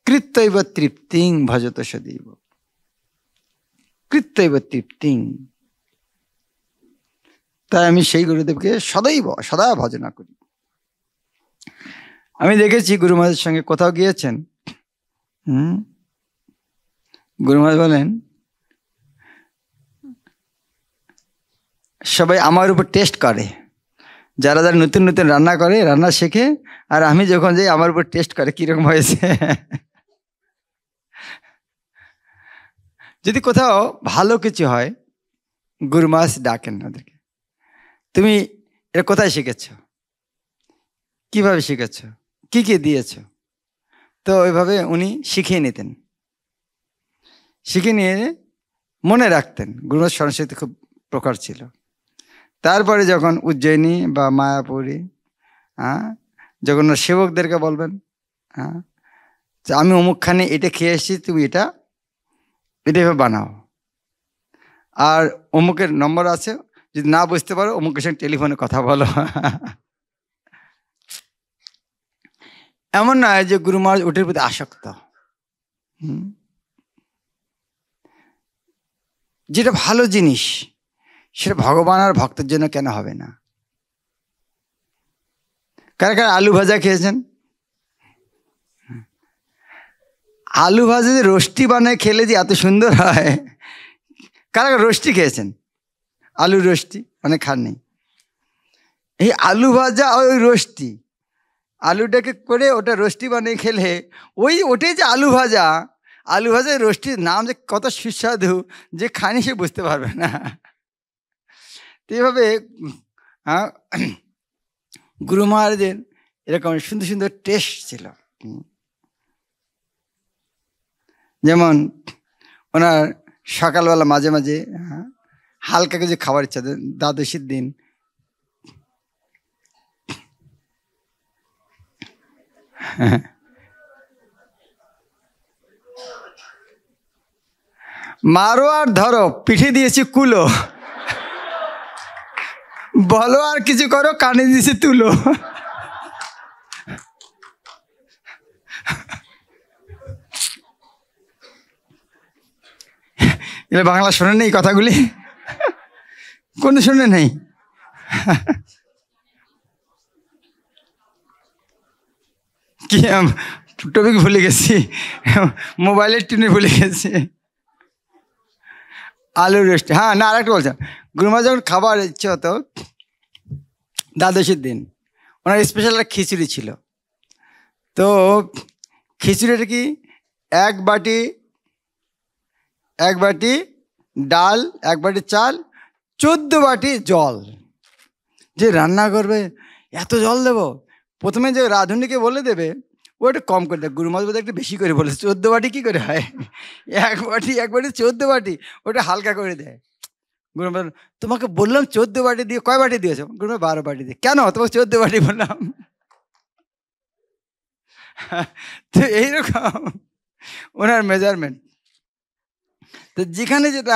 কৃত্যৈব তৃপ্তিং ভজত সদৈব, কৃত্যৈব তৃপ্তিং। তাই আমি সেই গুরুদেবকে সদা ভজনা করি। আমি দেখেছি গুরু মহারাজের সঙ্গে কোথাও গিয়েছেন, গুরু মহারাজ বলেন, সবাই আমার উপর টেস্ট করে, যারা যারা নতুন নতুন রান্না করে, রান্না শেখে, আর আমি যখন যাই আমার উপর টেস্ট করে কিরকম হয়েছে। যদি কোথাও ভালো কিছু হয়, গুরু মহারাজ ডাকেন ওদেরকে, তুমি এটা কোথায় শিখেছ, কিভাবে শিখেছ, কি কি দিয়েছ। তো ওইভাবে উনি শিখিয়ে নিতেন, শিখে নিয়ে মনে রাখতেন। গুরু মহারাজ স্মরণশক্তি খুব প্রখর ছিল। তারপরে যখন উজ্জয়িনী বা মায়াপুরী, যখন সেবকদেরকে বলবেন, আমি অমুকখানে এটা খেয়ে এসেছি, তুমি এটা বানাও, আর অমুকের নম্বর আছে, যদি না বুঝতে পারো অমুকের সঙ্গে টেলিফোনে কথা বলো। এমন নয় যে গুরু মহারাজ ওটার প্রতি আসক্ত। যেটা ভালো জিনিস সেটা ভগবান আর ভক্তের জন্য কেন হবে না? কারা কারা আলু ভাজা খেয়েছেন? আলু ভাজা যে রোস্টি বানায় খেলে যে এত সুন্দর হয়। কারা কারা রোস্টি খেয়েছেন? আলুর রোস্টি অনেক খাননি। এই আলু ভাজা ওই রোস্টি, আলুটাকে করে ওটা রোস্টি বানিয়ে খেলে ওটাই যে আলু ভাজা রোস্টির নাম যে কত সুস্বাদু, যে খানি সে বুঝতে পারবে না। তো এভাবে গুরু মহারাজের এরকম সুন্দর সুন্দর টেস্ট ছিল। যেমন ওনার সকালবেলা মাঝে মাঝে হালকা কিছু খাবার ইচ্ছা, দ্বাদশীর দিন মারো আর ধরো, পিঠে দিয়েছি কুলো, বলো আর কিছু করো, কানে দিয়েছি তুলো। এবার বাংলা শোনেন নেই কথাগুলি, কোনো শুনে নেই। কি টপিক ভুলে গেছি, মোবাইলের টিনে ভুলে গেছি। আলুর রোস্ট, হ্যাঁ না আরেকটা বলছেন, গুরুমা যখন খাবার ইচ্ছে হতো দ্বাদশীর দিন, ওনার স্পেশাল একটা খিচুড়ি ছিল। তো খিচুড়িটা কি, এক বাটি ডাল, এক বাটি চাল, 14 বাটি জল। যে রান্না করবে এত জল দেবো, প্রথমে যে রাঁধুনিকে বলে দেবে ও একটু কম করে দেয়, গুরুমা বোধহয় একটু বেশি করে বলে, 14 বাটি কী করে হয়, এক বাটি 14 বাটি, ওটা হালকা করে দেয়। গুরুমা তোমাকে বললাম 14 বাটি দিয়ে, কয় বাটি দিয়েছো? গুরুমা 12 বাটি দিয়ে। কেন? তোমাকে 14 বাটি বললাম। তো এইরকম ওনার মেজারমেন্ট। তো যেখানে যেটা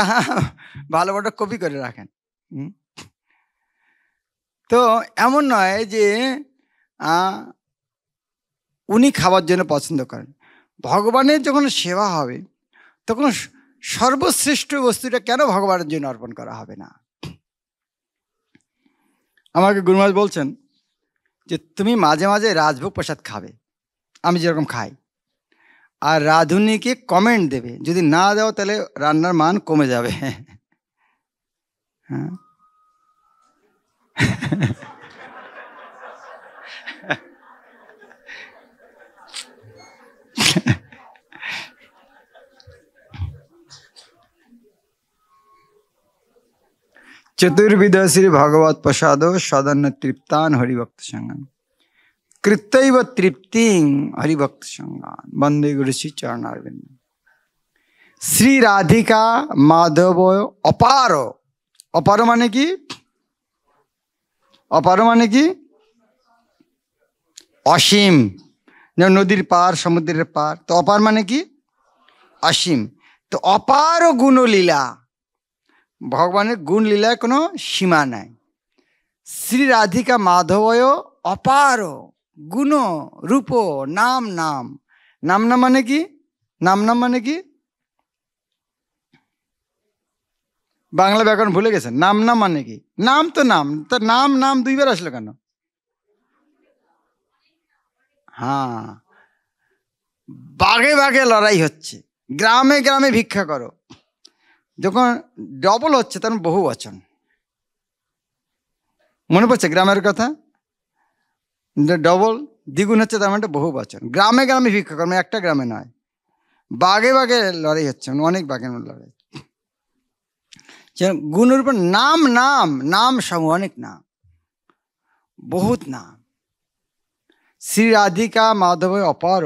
ভালো ভালো কপি করে রাখেন। তো এমন নয় যে উনি খাবার জন্য পছন্দ করেন। ভগবানের যখন সেবা হবে তখন সর্বশ্রেষ্ঠ বস্তুটা কেন ভগবানের জন্য অর্পণ করা হবে না? আমাকে গুরুমহারাজ বলছেন যে তুমি মাঝে মাঝে রাজভোগ প্রসাদ খাবে, আমি যেরকম খাই, আর রাঁধুনিকে কমেন্ট দেবে, যদি না দাও তাহলে রান্নার মান কমে যাবে। হ্যাঁ, চতুর্বিধ শ্রী ভগবত প্রসাদ সদন্য তৃপ্তান হরিভক্ত সঙ্গান কৃত্যৈব তৃপ্তিং হরিভক্ত সঙ্গান বন্দে গুরু শ্রী চরণারবিন্দ। শ্রী রাধিকা মাধব অপার, অপার মানে কি? অপার মানে কি? অসীম, যেমন নদীর পার, সমুদ্রের পার। তো অপার মানে কি? অসীম। তো অপার গুণলীলা, ভগবানের গুণ লীলায় কোনো সীমা নাই। শ্রী রাধিকা মাধবয় অপার গুণ রূপ নাম নাম। নাম নাম মানে কি? নাম নাম মানে কি? বাংলা ব্যাকরণ ভুলে গেছেন? নাম নাম মানে কি? নাম তো নাম, তো নাম নাম দুইবার আসলো কেন? হ্যাঁ, বাঘে বাঘে লড়াই হচ্ছে, গ্রামে গ্রামে ভিক্ষা করো। যখন ডবল হচ্ছে তখন বহু বচন। মনে পড়ছে গ্রামের কথা? ডবল দ্বিগুণ হচ্ছে তার মানে বহু বচন। গ্রামে গ্রামে ভিক্ষা করো, একটা গ্রামে নয়, বাঘে বাঘে লড়াই হচ্ছে, অনেক বাঘের লড়াই। গুণের উপর নাম নাম নাম সমূহ, অনেক নাম, বহুত নাম। শ্রী রাধিকা মাধব অপার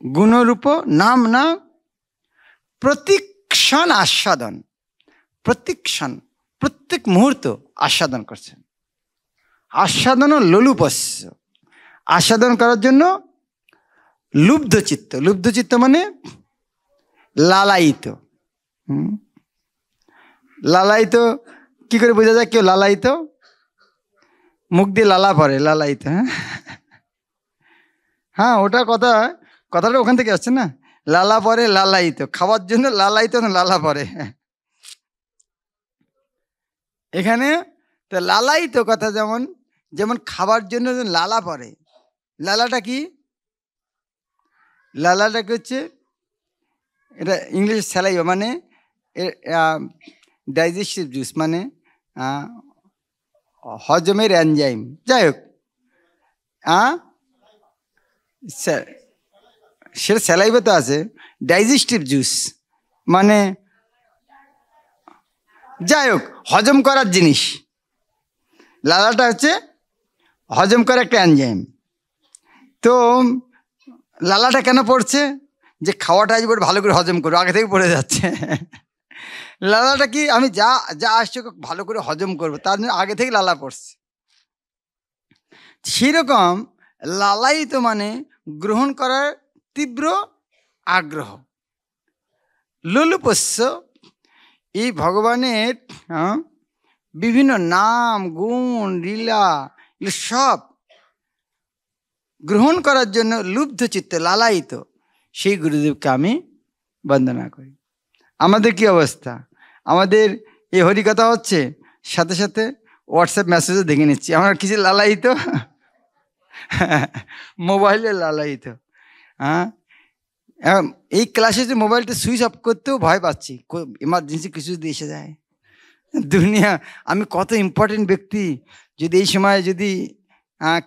গুণরূপ নাম নাম প্রতিক্ষণ আস্বাদন, প্রতিক্ষণ প্রত্যেক মুহূর্ত আস্বাদন করছেন। আস্বাদন ও লোলুপস্য, আস্বাদন করার জন্য লুব্ধ চিত্ত। লুব্ধ চিত্ত মানে লালায়িত। লালায়িত কি করে বোঝা যায় কেউ লালায়িত? মুখ দিয়ে লালা পড়ে, লালায়িত। হ্যাঁ, ওটা কথাটা ওখান থেকে আসছে না, লালা পরে লালায়িত, খাওয়ার জন্য লালায়িত না লালা পরে। এখানে তো লালায়িত কথা, যেমন যেমন খাবার জন্য লালা পরে। লালাটা কি? লালাটা কি হচ্ছে, এটা ইংলিশ স্যালাইভা, মানে ডাইজেস্টিভ জুস, মানে হজমের এনজাইম। যাই হোক, সেটা স্যালাইভা তো আছে, ডাইজেস্টিভ জুস মানে যাই হোক হজম করার জিনিস। লালাটা হচ্ছে হজম করা একটা এনজাইম। তো লালাটা কেন পড়ছে? যে খাওয়াটা আজ ভালো করে হজম করবো, আগে থেকে পড়ে যাচ্ছে। লালাটা কি, আমি যা যা আসছে ভালো করে হজম করবো, তার জন্য আগে থেকে লালা পড়ছে। সেরকম লালায়িত মানে গ্রহণ করার তীব্র আগ্রহ। লোলুপস্য, এই ভগবানের বিভিন্ন নাম গুণ লীলা সব গ্রহণ করার জন্য লুব্ধ চিত্ত লালায়িত সেই গুরুদেবকে আমি বন্দনা করি। আমাদের কি অবস্থা? আমাদের এই হরিকথা হচ্ছে, সাথে সাথে হোয়াটসঅ্যাপ মেসেজও দেখে নিচ্ছি। আমরা কিছু লালায়িত, মোবাইলে লালায়িত। হ্যাঁ, এই ক্লাসে যে মোবাইলটা সুইচ অফ করতেও ভয় পাচ্ছি, এমার্জেন্সি কিছু যদি এসে যায়। দুনিয়া, আমি কত ইম্পর্টেন্ট ব্যক্তি, যদি এই সময় যদি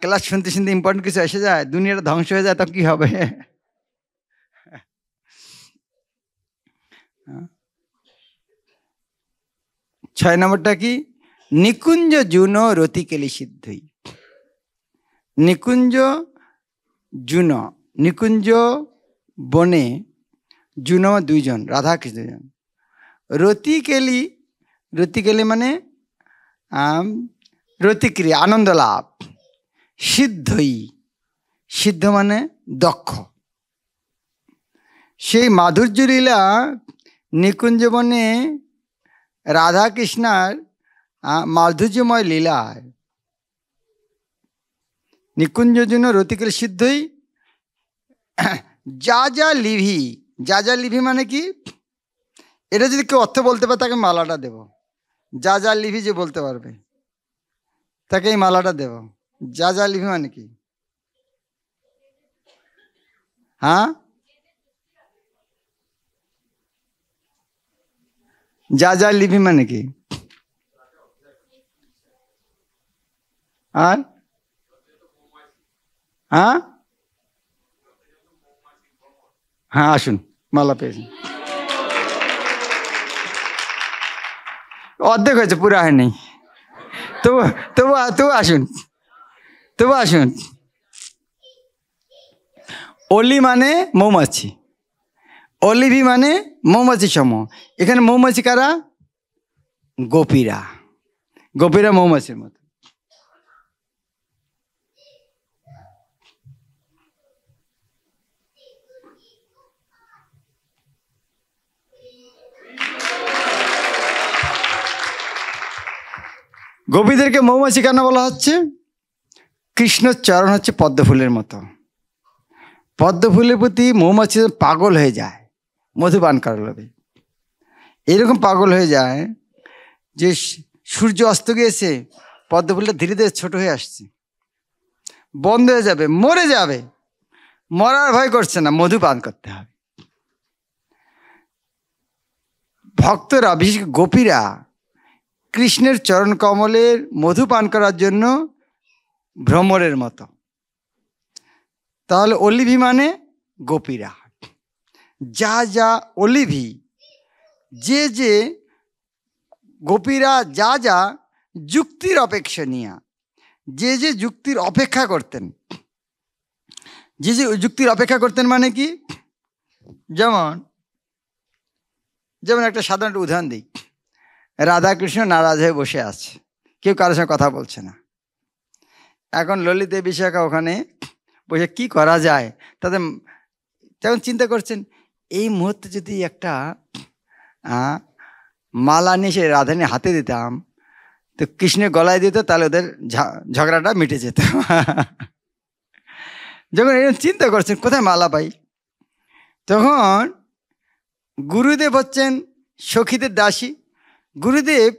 ক্লাস শুনতে শুনতে ইম্পর্টেন্ট কিছু এসে যায়, দুনিয়াটা ধ্বংস হয়ে যায়, তখন কি হবে? 6 নম্বরটা কি? নিকুঞ্জ জুন রতিকেলি সিদ্ধই। নিকুঞ্জ জুন, নিকুঞ্জ বনে জুন 2 জন, রাধা কৃষ্ণ 2 জন। রতিকেলি, রতিকেলি মানে রতিক্রিয়া, আনন্দ লাভ। সিদ্ধই, সিদ্ধ মানে দক্ষ। সেই মাধুর্য লীলা নিকুঞ্জ বনে রাধা কৃষ্ণার মাধুর্যময় লীলায় নিকুঞ্জ জন্য রতিকেলি সিদ্ধই। যা যা লিভি, যা যা লিভি মানে কি? এটা যদি কেউ অর্থ বলতে পারে তাকে মালাটা দেব। যা যা লিভি যে বলতে পারবে তাকে এই মালাটা দেব। যা যা লিভি মানে কি? হ্যাঁ, যা যা লিভি মানে কি? আর হ্যাঁ হ্যাঁ, আসুন, মালা পেয়েছেন। অর্ধেক হয়েছে, পুরা হয়নি। তবু তবু তবু আসুন, তবু আসুন। অলি মানে মৌমাছি, অলিভি মানে মৌমাছি সম। এখানে মৌমাছি কারা? গোপীরা। গোপীরা মৌমাছির মতো। গোপীদেরকে মৌমাছি কেন বলা হচ্ছে? কৃষ্ণর চরণ হচ্ছে পদ্মফুলের মতো। পদ্মফুলের প্রতি মৌমাছি পাগল হয়ে যায়, মধুপান করার লোভে। এরকম পাগল হয়ে যায় যে সূর্য অস্ত গিয়েছে, পদ্মফুলটা ধীরে ধীরে ছোট হয়ে আসছে, বন্ধ হয়ে যাবে, মরে যাবে। মরার ভয় করছে না, মধুপান করতে হবে। ভক্তরা, বিশেষ করে গোপীরা, কৃষ্ণের চরণ কমলের মধু পান করার জন্য ভ্রমরের মতো। তাহলে অলিভি মানে গোপীরা। যা যা অলিভি, যে যে গোপীরা যা যা যুক্তির অপেক্ষণীয়, যে যে যুক্তির অপেক্ষা করতেন। যে যে যুক্তির অপেক্ষা করতেন মানে কি? যেমন যেমন একটা সাধারণ উদাহরণ দিই। রাধাকৃষ্ণ নারাজ হয়ে বসে আছে, কেউ কারোর সঙ্গে কথা বলছে না। এখন ললিতা বিশাখা ওখানে বসে কি করা যায়, তাদের যেমন চিন্তা করছেন, এই মুহূর্তে যদি একটা মালা নিয়ে সে রাধানী হাতে দিতাম, তো কৃষ্ণের গলায় দিত, তাহলে ওদের ঝগড়াটা মিটে যেত। যখন এরকম চিন্তা করছেন কোথায় মালা পাই, তখন গুরুদেব হচ্ছেন সখীদের দাসী। গুরুদেব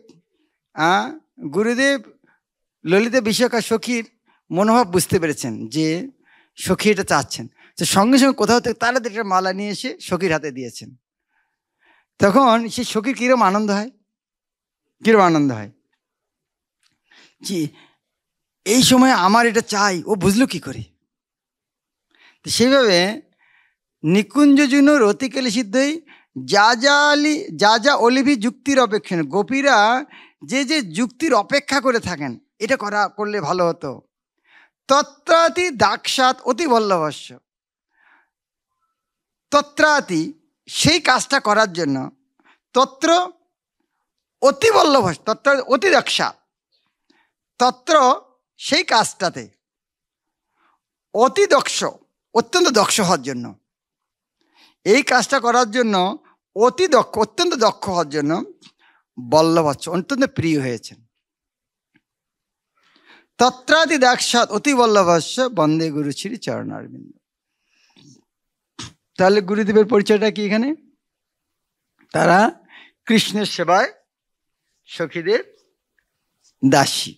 গুরুদেব ললিতা বিশাখা সখীর মনোভাব বুঝতে পেরেছেন যে সখী এটা চাচ্ছেন, তো সঙ্গে সঙ্গে কোথাও থেকে তাড়াতাড়ি একটা মালা নিয়ে এসে সখীর হাতে দিয়েছেন। তখন সে সখীর কিরম আনন্দ হয়, কিরম আনন্দ হয় যে এই সময় আমার এটা চাই, ও বুঝলো কি করে? তো সেইভাবে নিকুঞ্জ জুন রতিকেলি সিদ্ধই যা যা অলিভি যুক্তির অপেক্ষা। গোপীরা যে যে যুক্তির অপেক্ষা করে থাকেন, এটা করলে ভালো হতো। তত্রাতি দাক্ষাৎ অতি বল্লভস্য, তত্রাতি সেই কাজটা করার জন্য, তত্র অতি বল্লভস্য, তত্র অতি দাক্ষাৎ, তত্র সেই কাজটাতে, অতি দক্ষ, অত্যন্ত দক্ষ হওয়ার জন্য, এই কাজটা করার জন্য অতি দক্ষ, অত্যন্ত দক্ষ হওয়ার জন্য বল্লভাচ্ছ অত্যন্ত প্রিয় হয়েছেন। তত্রাদি দাক্ষাৎ অতি বল্লভাস্য বন্দে গুরু শ্রী চরণারবিন্দ। তাহলে গুরুদেবের পরিচয়টা কি এখানে? তারা কৃষ্ণের সেবায় সখীদের দাসী।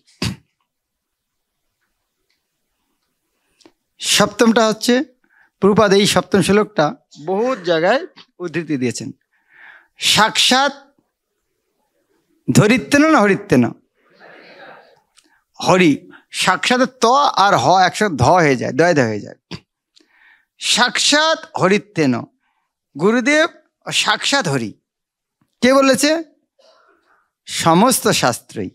সপ্তমটা হচ্ছে, প্রভুপাদ এই সপ্তম শ্লোকটা বহু জায়গায় উদ্ধৃতি দিয়েছেন। সাক্ষাৎ ধরিত্তেন না হরিত্তেন? হরি। সাক্ষাৎ ত আর হ একসাথে ধ হয়ে যায়, দয় হয়ে যায়। সাক্ষাৎ হরিত্তেন, গুরুদেব সাক্ষাৎ হরি। কে বলেছে? সমস্ত শাস্ত্রই,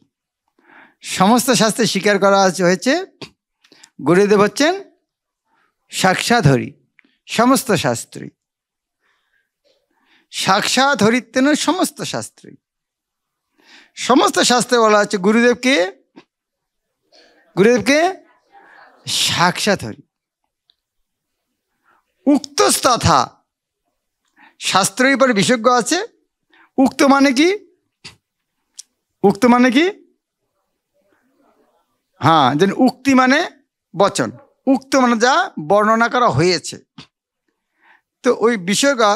সমস্ত শাস্ত্রে স্বীকার করা হয়েছে গুরুদেব হচ্ছেন সাক্ষাৎ হরি। সমস্ত শাস্ত্রই সাক্ষাৎ হরিত্তেন, সমস্ত শাস্ত্রই। সমস্ত শাস্ত্রে বলা হচ্ছে গুরুদেবকে, গুরুদেবকে সাক্ষাৎ হরি। উক্ত তথা, শাস্ত্রের উপর বিশেষজ্ঞ আছে। উক্ত মানে কি? উক্ত মানে কি? হ্যাঁ, যেন উক্তি মানে বচন, উক্ত মানে যা বর্ণনা করা হয়েছে। তো ওই বিষয়টা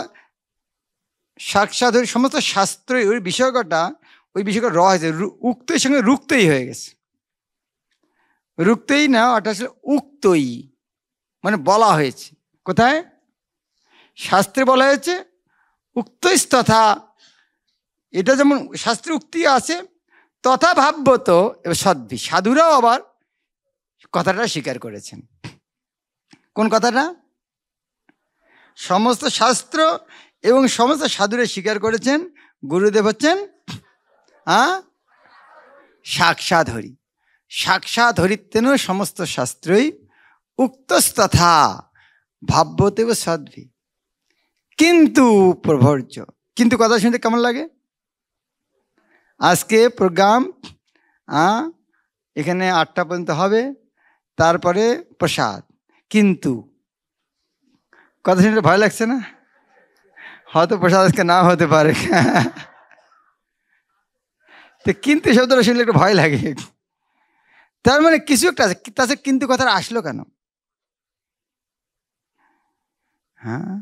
সাক্ষাৎ হরি, সমস্ত শাস্ত্রই ওই বিষয়টা, ওই বিষয়টা র হয়েছে, উক্তই সঙ্গে রুক্তই হয়ে গেছে। রুক্তই না, ওটা আসলে উক্তই, মানে বলা হয়েছে। কোথায়? শাস্ত্রে বলা হয়েছে উক্তস্তথা। এটা যেমন শাস্ত্রে উক্তি আছে, তথা ভাব্যত সদ্ভি, সাধুরাও আবার কথাটা স্বীকার করেছেন। কোন কথাটা? সমস্ত শাস্ত্র এবং সমস্ত সাধুরা স্বীকার করেছেন গুরুদেব হচ্ছেন সাক্ষাৎ হরি। সাক্ষাৎ হরিত্তেন সমস্ত শাস্ত্রই উক্তস্তথা ভাব্যতেব সদ্ভি কিন্তু প্রভর্য। কিন্তু কথা শুনতে কেমন লাগে? আজকে প্রোগ্রাম এখানে 8টা পর্যন্ত হবে, তারপরে প্রসাদ। কিন্তু কথা শুনতে ভয় লাগছে না? হয়তো প্রসাদ আজকে না হতে পারে। তো কিন্তু শব্দটা শুনলে একটু ভয় লাগে। তার মানে কিছু একটা আছে। তাছাড়া কিন্তু কথাটা আসলো কেন? হ্যাঁ,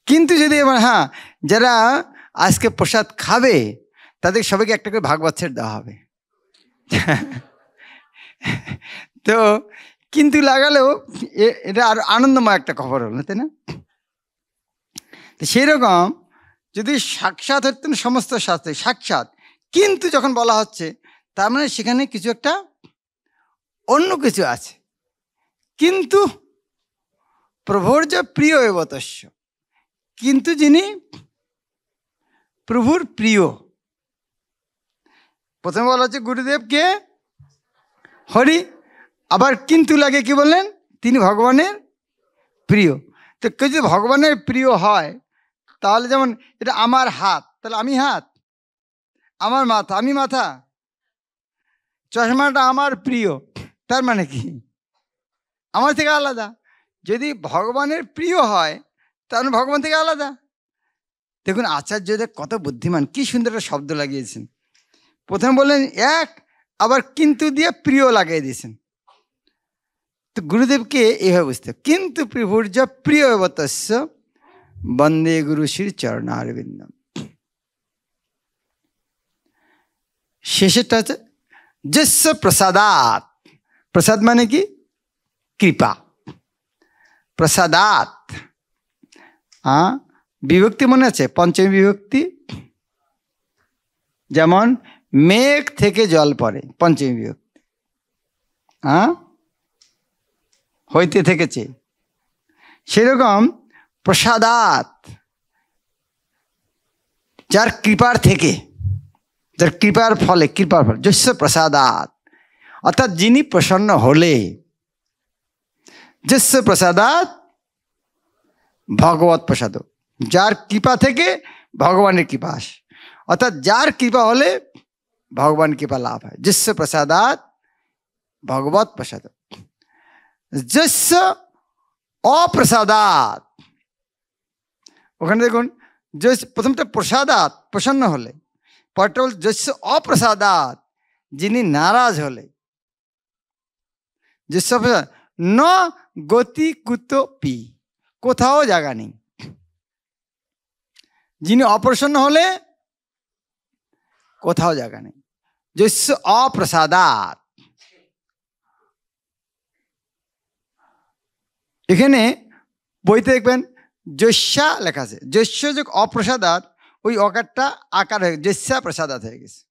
কিন্তু যদি এবার হ্যাঁ, যারা আজকে প্রসাদ খাবে তাদের সবাইকে একটা করে ভাগবত সেট দেওয়া হবে। তো কিন্তু লাগালেও এটা আরো আনন্দময় একটা খবর হলো, তাই না? তো সেই রকম যদি সাক্ষাৎ হতেন সমস্ত শাস্ত্রে, সাক্ষাৎ কিন্তু যখন বলা হচ্ছে, তার মানে সেখানে কিছু একটা অন্য কিছু আছে। কিন্তু প্রভুর যে প্রিয় এবতস্য, কিন্তু যিনি প্রভুর প্রিয়। প্রথমে বলা হচ্ছে গুরুদেবকে হরি, আবার কিন্তু লাগে কি বললেন? তিনি ভগবানের প্রিয়। তো কেউ যদি ভগবানের প্রিয় হয়, তাহলে যেমন এটা আমার হাত, তাহলে আমি হাত, আমার মাথা আমি মাথা, চশমাটা আমার প্রিয়, তার মানে কি আমার থেকে আলাদা। যদি ভগবানের প্রিয় হয় তাহলে ভগবান থেকে আলাদা। দেখুন আচার্যদের কত বুদ্ধিমান, কি সুন্দর একটা শব্দ লাগিয়েছেন। প্রথমে বললেন এক, আবার কিন্তু দিয়ে প্রিয় লাগিয়ে দিয়েছেন। তো গুরুদেবকে এইভাবে বুঝতে, কিন্তু প্রভুর যা প্রিয় এবতস্য বন্দে গুরু শ্রী চরণারবিন্দ। শেষেরটা আছে যস্য প্রসাদাত। প্রসাদ মানে কি? কৃপা। প্রসাদাত বিভক্তি মনে আছে? পঞ্চমী বিভক্তি, যেমন মেঘ থেকে জল পড়ে, পঞ্চমী বিভক্তি। হইতে থেকেছে, সেরকম প্রসাদাত যার কৃপার থেকে, যার কৃপার ফলে, কৃপার ফলে যস্য প্রসাদাত, অর্থাৎ যিনি প্রসন্ন হলে। যস্য প্রসাদাত ভগবত প্রসাদ, যার কৃপা থেকে ভগবানের কৃপা আসে, অর্থাৎ যার কৃপা হলে ভগবান কৃপা লাভ হয়। যস্য প্রসাদাত ভগবত প্রসাদ। যস্য অপ্রসাদাৎ, ওখানে দেখুন প্রথমটা প্রসাদাৎ প্রসন্ন হলে, পরটা বল যস্য অপ্রসাদাৎ যিনি নারাজ হলে, যস্য ন গতি কুতপি কোথাও জায়গা নেই। যিনি অপ্রসন্ন হলে কোথাও জায়গা নেই, যস্য অপ্রসাদাৎ। এখানে বইতে দেখবেন যস্যা লেখা আছে, যস্য যোগ অপ্রসাদাৎ, ওই অকারটা আকার হয়ে যস্যা প্রসাদাৎ হয়ে গেছে।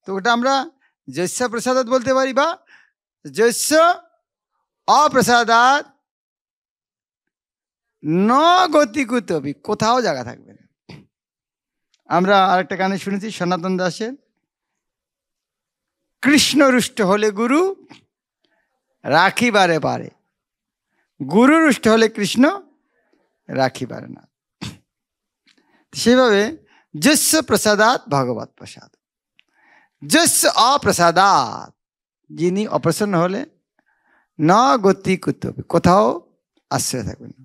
তো ওটা আমরা যস্যা প্রসাদাৎ বলতে পারি, বা যস্য অপ্রসাদাৎ ন গতি কুতপি কোথাও জায়গা থাকবে না। আমরা আরেকটা গানে শুনেছি সনাতন দাসের, কৃষ্ণ রুষ্ট হলে গুরু রাখিবারে পারে, গুরু রুষ্ট হলে কৃষ্ণ রাখিবারে না। সেভাবে যস্য প্রসাদাৎ ভগবৎ প্রসাদ, যস্য অপ্রসাদাৎ যিনি অপ্রসন্ন হলে ন গতি কুতপি কোথাও আশ্রয় থাকবে না।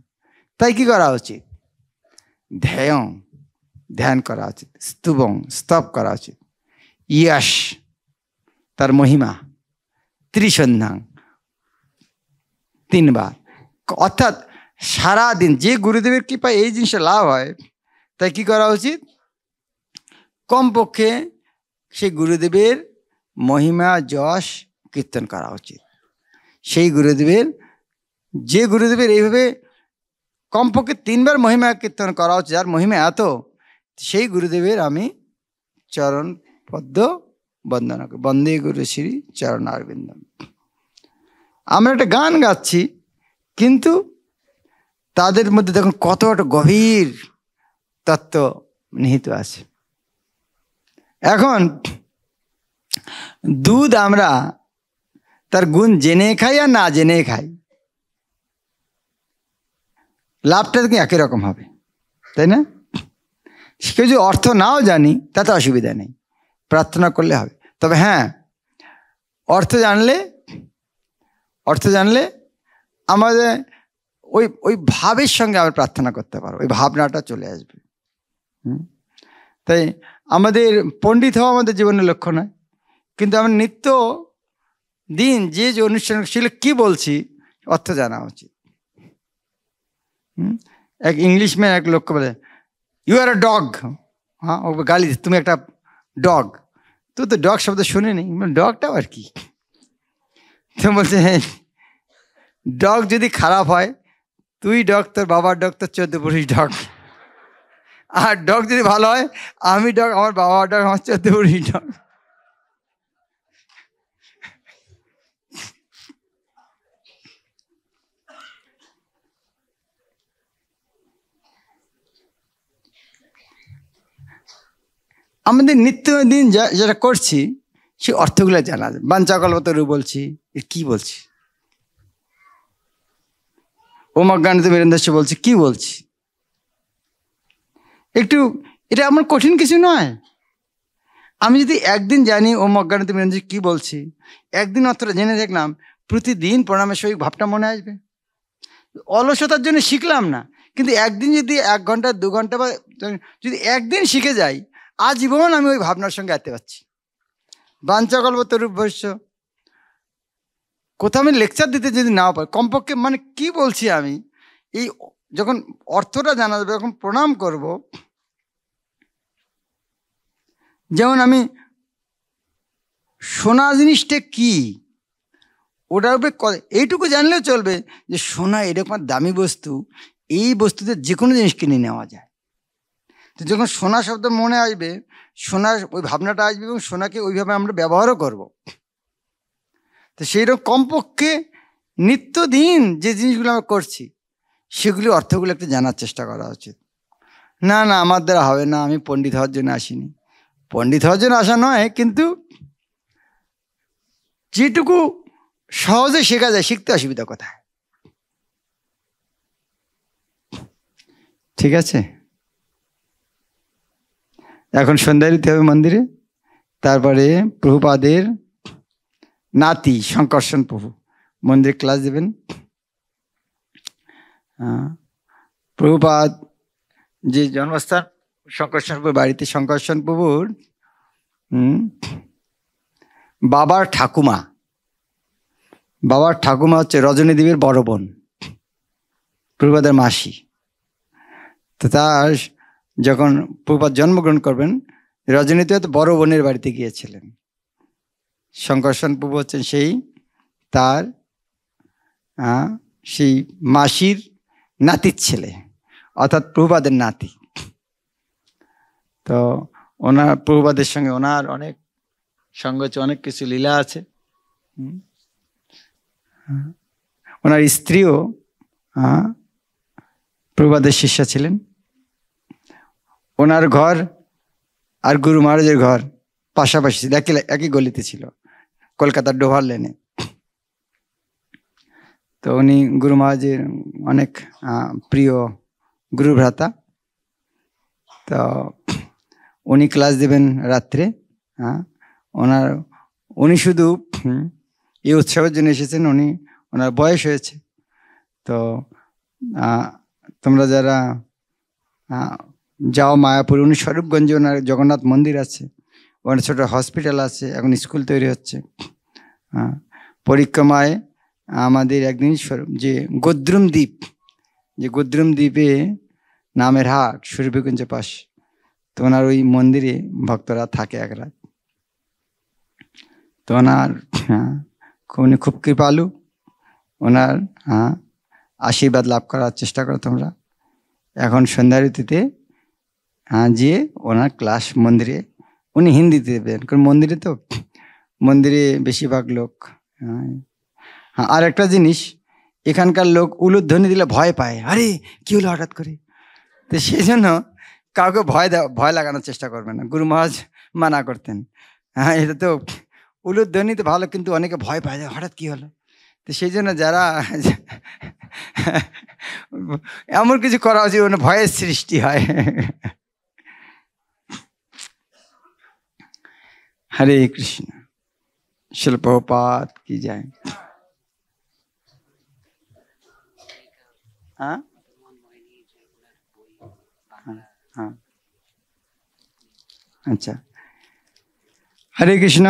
তাই কি করা উচিত? ধ্যায়ং ধ্যান করা উচিত, স্তুবং স্তব করা উচিত, ইয়াস তার মহিমা, ত্রিসন্ধ্যাং 3 বার। অর্থাৎ সারাদিন যে গুরুদেবের কৃপায় এই জিনিসটা লাভ হয়, তাই কি করা উচিত? কমপক্ষে সেই গুরুদেবের মহিমা যশ কীর্তন করা উচিত। সেই গুরুদেবের, যে গুরুদেবের এইভাবে কমপক্ষে 3 বার মহিমা কীর্তন করা উচিত, আর মহিমা এত, সেই গুরুদেবের আমি চরণ পদ্ম বন্দনা করি, বন্দে গুরু শ্রী চরণারবিন্দ। আমরা একটা গান গাচ্ছি, কিন্তু তাদের মধ্যে দেখুন কত একটা গভীর তত্ত্ব নিহিত আছে। এখন দুধ আমরা তার গুণ জেনে খাই আর না জেনে খাই, লাভটা কি একই রকম হবে, তাই না? কেউ যদি অর্থ নাও জানি তাতে অসুবিধা নেই, প্রার্থনা করলে হবে। তবে হ্যাঁ, অর্থ জানলে আমাদের ওই ভাবের সঙ্গে আমরা প্রার্থনা করতে পারবো, ওই ভাবনাটা চলে আসবে। তাই আমাদের পণ্ডিত হওয়া আমাদের জীবনের লক্ষ্য নয়, কিন্তু আমরা নিত্য দিন যে অনুষ্ঠান সেগুলো কি বলছি অর্থ জানা উচিত। এক ইংলিশ ম্যান এক লোককে বলে, ইউ আর আ ডগ। হ্যাঁ, ও গালি, তুমি একটা ডগ। তো ডগ শব্দ শুনিনি, ডগটা আর কি? তো বলছে, হ্যাঁ, ডগ যদি খারাপ হয়, তুই ডগ, তোর বাবার ডগ, তোর 14 পুরুষ ডগ। আর ডগ যদি ভালো হয়, আমি ডগ, আমার বাবার ডগ, আমার 14 পুরুষ ডগ। আমাদের নিত্যদিন যেটা করছি সে অর্থগুলো জানা যায়। বাঞ্চাকল্পতরু বলছি, কি বলছি? ওম অজ্ঞানিত বীরেন্দ্র বলছি, কি বলছি? একটু এটা আমার কঠিন কিছু নয়। আমি যদি একদিন জানি ওম অজ্ঞানিত বীরেন্দ্র কি বলছি, একদিন অর্থটা জেনে দেখলাম, প্রতিদিন প্রণামের সহিত ভাবটা মনে আসবে। অলসতার জন্য শিখলাম না, কিন্তু একদিন যদি 1 ঘন্টা 2 ঘন্টা বা যদি একদিন শিখে যাই, আজীবন আমি ওই ভাবনার সঙ্গে আসতে পারছি। বাঞ্চাকল্পতরু ভস্য, কোথাও আমি লেকচার দিতে যদি নাও পারি, কমপক্ষে মানে কি বলছি আমি, এই যখন অর্থটা জানা যাবে, যখন প্রণাম করব, যেমন আমি সোনা জিনিসটা কি, ওটার উপরে এইটুকু জানলেও চলবে যে সোনা এরকম দামি বস্তু, এই বস্তুতে যে কোনো জিনিস কিনে নেওয়া যায়। তো যখন সোনা শব্দ মনে আসবে, সোনার ওই ভাবনাটা আসবে, এবং সোনাকে ওইভাবে আমরা ব্যবহারও করব। তো সেইরকম কমপক্ষে নিত্যদিন যে জিনিসগুলো আমরা করছি, সেগুলি অর্থগুলো একটু জানার চেষ্টা করা উচিত। না না, আমার দ্বারা হবে না, আমি পণ্ডিত হওয়ার জন্য আসিনি। পণ্ডিত হওয়ার জন্য আসা নয়, কিন্তু যেটুকু সহজে শেখা যায়, শিখতে অসুবিধা কোথায়? ঠিক আছে, এখন সন্ধ্যায় দিতে হবে মন্দিরে। তারপরে প্রভুপাদের নাতি শঙ্কর্ষণ প্রভু মন্দিরে ক্লাস দেবেন। প্রভুপাদ যে জন্মস্থান শঙ্করস্থান প্রভুর বাড়িতে, শঙ্করস্থান প্রভুর বাবার ঠাকুমা হচ্ছে রজনী দেবীর বড় বোন, প্রভুপাদের মাসি। তো তার যখন প্রভুপাদ জন্মগ্রহণ করবেন, রজনী দেবী বড় বোনের বাড়িতে গিয়েছিলেন। শঙ্করস্থান প্রভু হচ্ছেন তার সেই মাসির নাতির ছেলে, অর্থাৎ প্রভুপাদের নাতি। তো ওনার প্রভুপাদের সঙ্গে ওনার অনেক সঙ্গ আছে, অনেক কিছু লীলা আছে। ওনার স্ত্রীও প্রভুপাদের শিষ্যা ছিলেন। ওনার ঘর আর গুরু মহারাজের ঘর পাশাপাশি ছিল, একই গলিতে ছিল, কলকাতার ডোভার লেনে। তো উনি গুরু মহারাজের অনেক প্রিয় গুরু ভ্রাতা। তো উনি ক্লাস দেবেন রাত্রে। উনি শুধু এই উৎসবের জন্য এসেছেন। ওনার বয়স হয়েছে। তো তোমরা যারা যাও মায়াপুর, উনি স্বরূপগঞ্জে ওনার জগন্নাথ মন্দির আছে, ওখানে ছোট হসপিটাল আছে, এখন স্কুল তৈরি হচ্ছে। পরিক্রমায় আমাদের একদিন যে গোদ্রুম দ্বীপে নামের হাট সুরভিগঞ্জের পাশ, তো ওনার ওই মন্দিরে ভক্তরা থাকে এক রাত। তো ওনার উনি খুব কৃপালু। ওনার আশীর্বাদ লাভ করার চেষ্টা করো তোমরা। এখন সন্ধ্যা রীতিতে যেয়ে ওনার ক্লাস মন্দিরে উনি হিন্দিতে দেবেন, কারণ মন্দিরে বেশিরভাগ লোক। আর একটা জিনিস, এখানকার লোক উলুধ্বনি দিলে ভয় পায়, আরে কি হলো হঠাৎ করে। তো সেই জন্য কাউকে ভয় লাগানোর চেষ্টা করবে না, গুরু মহারাজ মানা করতেন। এটা তো উলুধ্বনি তো ভালো, কিন্তু অনেকে ভয় পায় যায় হঠাৎ কি হলো। তো সেই জন্য যারা এমন কিছু করা উচিত ভয়ের সৃষ্টি হয়। হরে কৃষ্ণ। শিল প্রভুপাদ কি যায়। আচ্ছা, হরে কৃষ্ণ।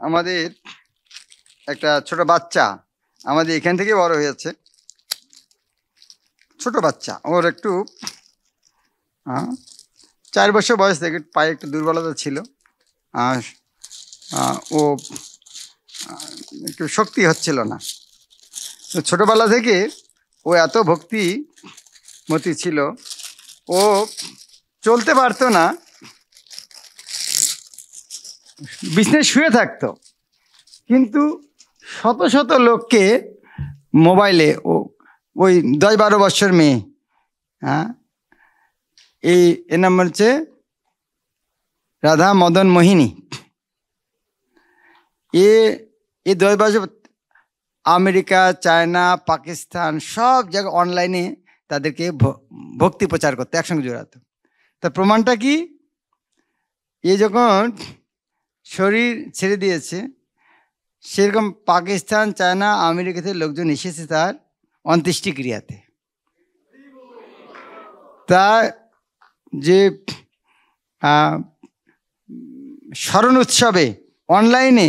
আমাদের একটা ছোট বাচ্চা আমাদের এখান থেকে বড় হয়েছে, ছোট বাচ্চা। ওর একটু 4 বছর বয়স থেকে পায়ে একটু দুর্বলতা ছিল। ও একটু শক্তি হচ্ছিল না। তো ছোটবেলা থেকে ও এত ভক্তিমতী ছিল, ও চলতে পারতো না, বিছানায় শুয়ে থাকতো। কিন্তু শত শত লোককে মোবাইলে, ওই 10-12 বছর মেয়ে, এর নাম হচ্ছে রাধা মদন মোহিনী। এ 10 বছর আমেরিকা, চায়না, পাকিস্তান সব জায়গায় অনলাইনে তাদেরকে ভক্তি প্রচার করতে একসঙ্গে জোড়াতো। তার প্রমাণটা কি, এ যখন শরীর ছেড়ে দিয়েছে, সেরকম পাকিস্তান, চায়না, আমেরিকাতে লোকজন এসেছে তার অন্ত্যেষ্টিক্রিয়াতে। তার যে স্মরণ উৎসবে অনলাইনে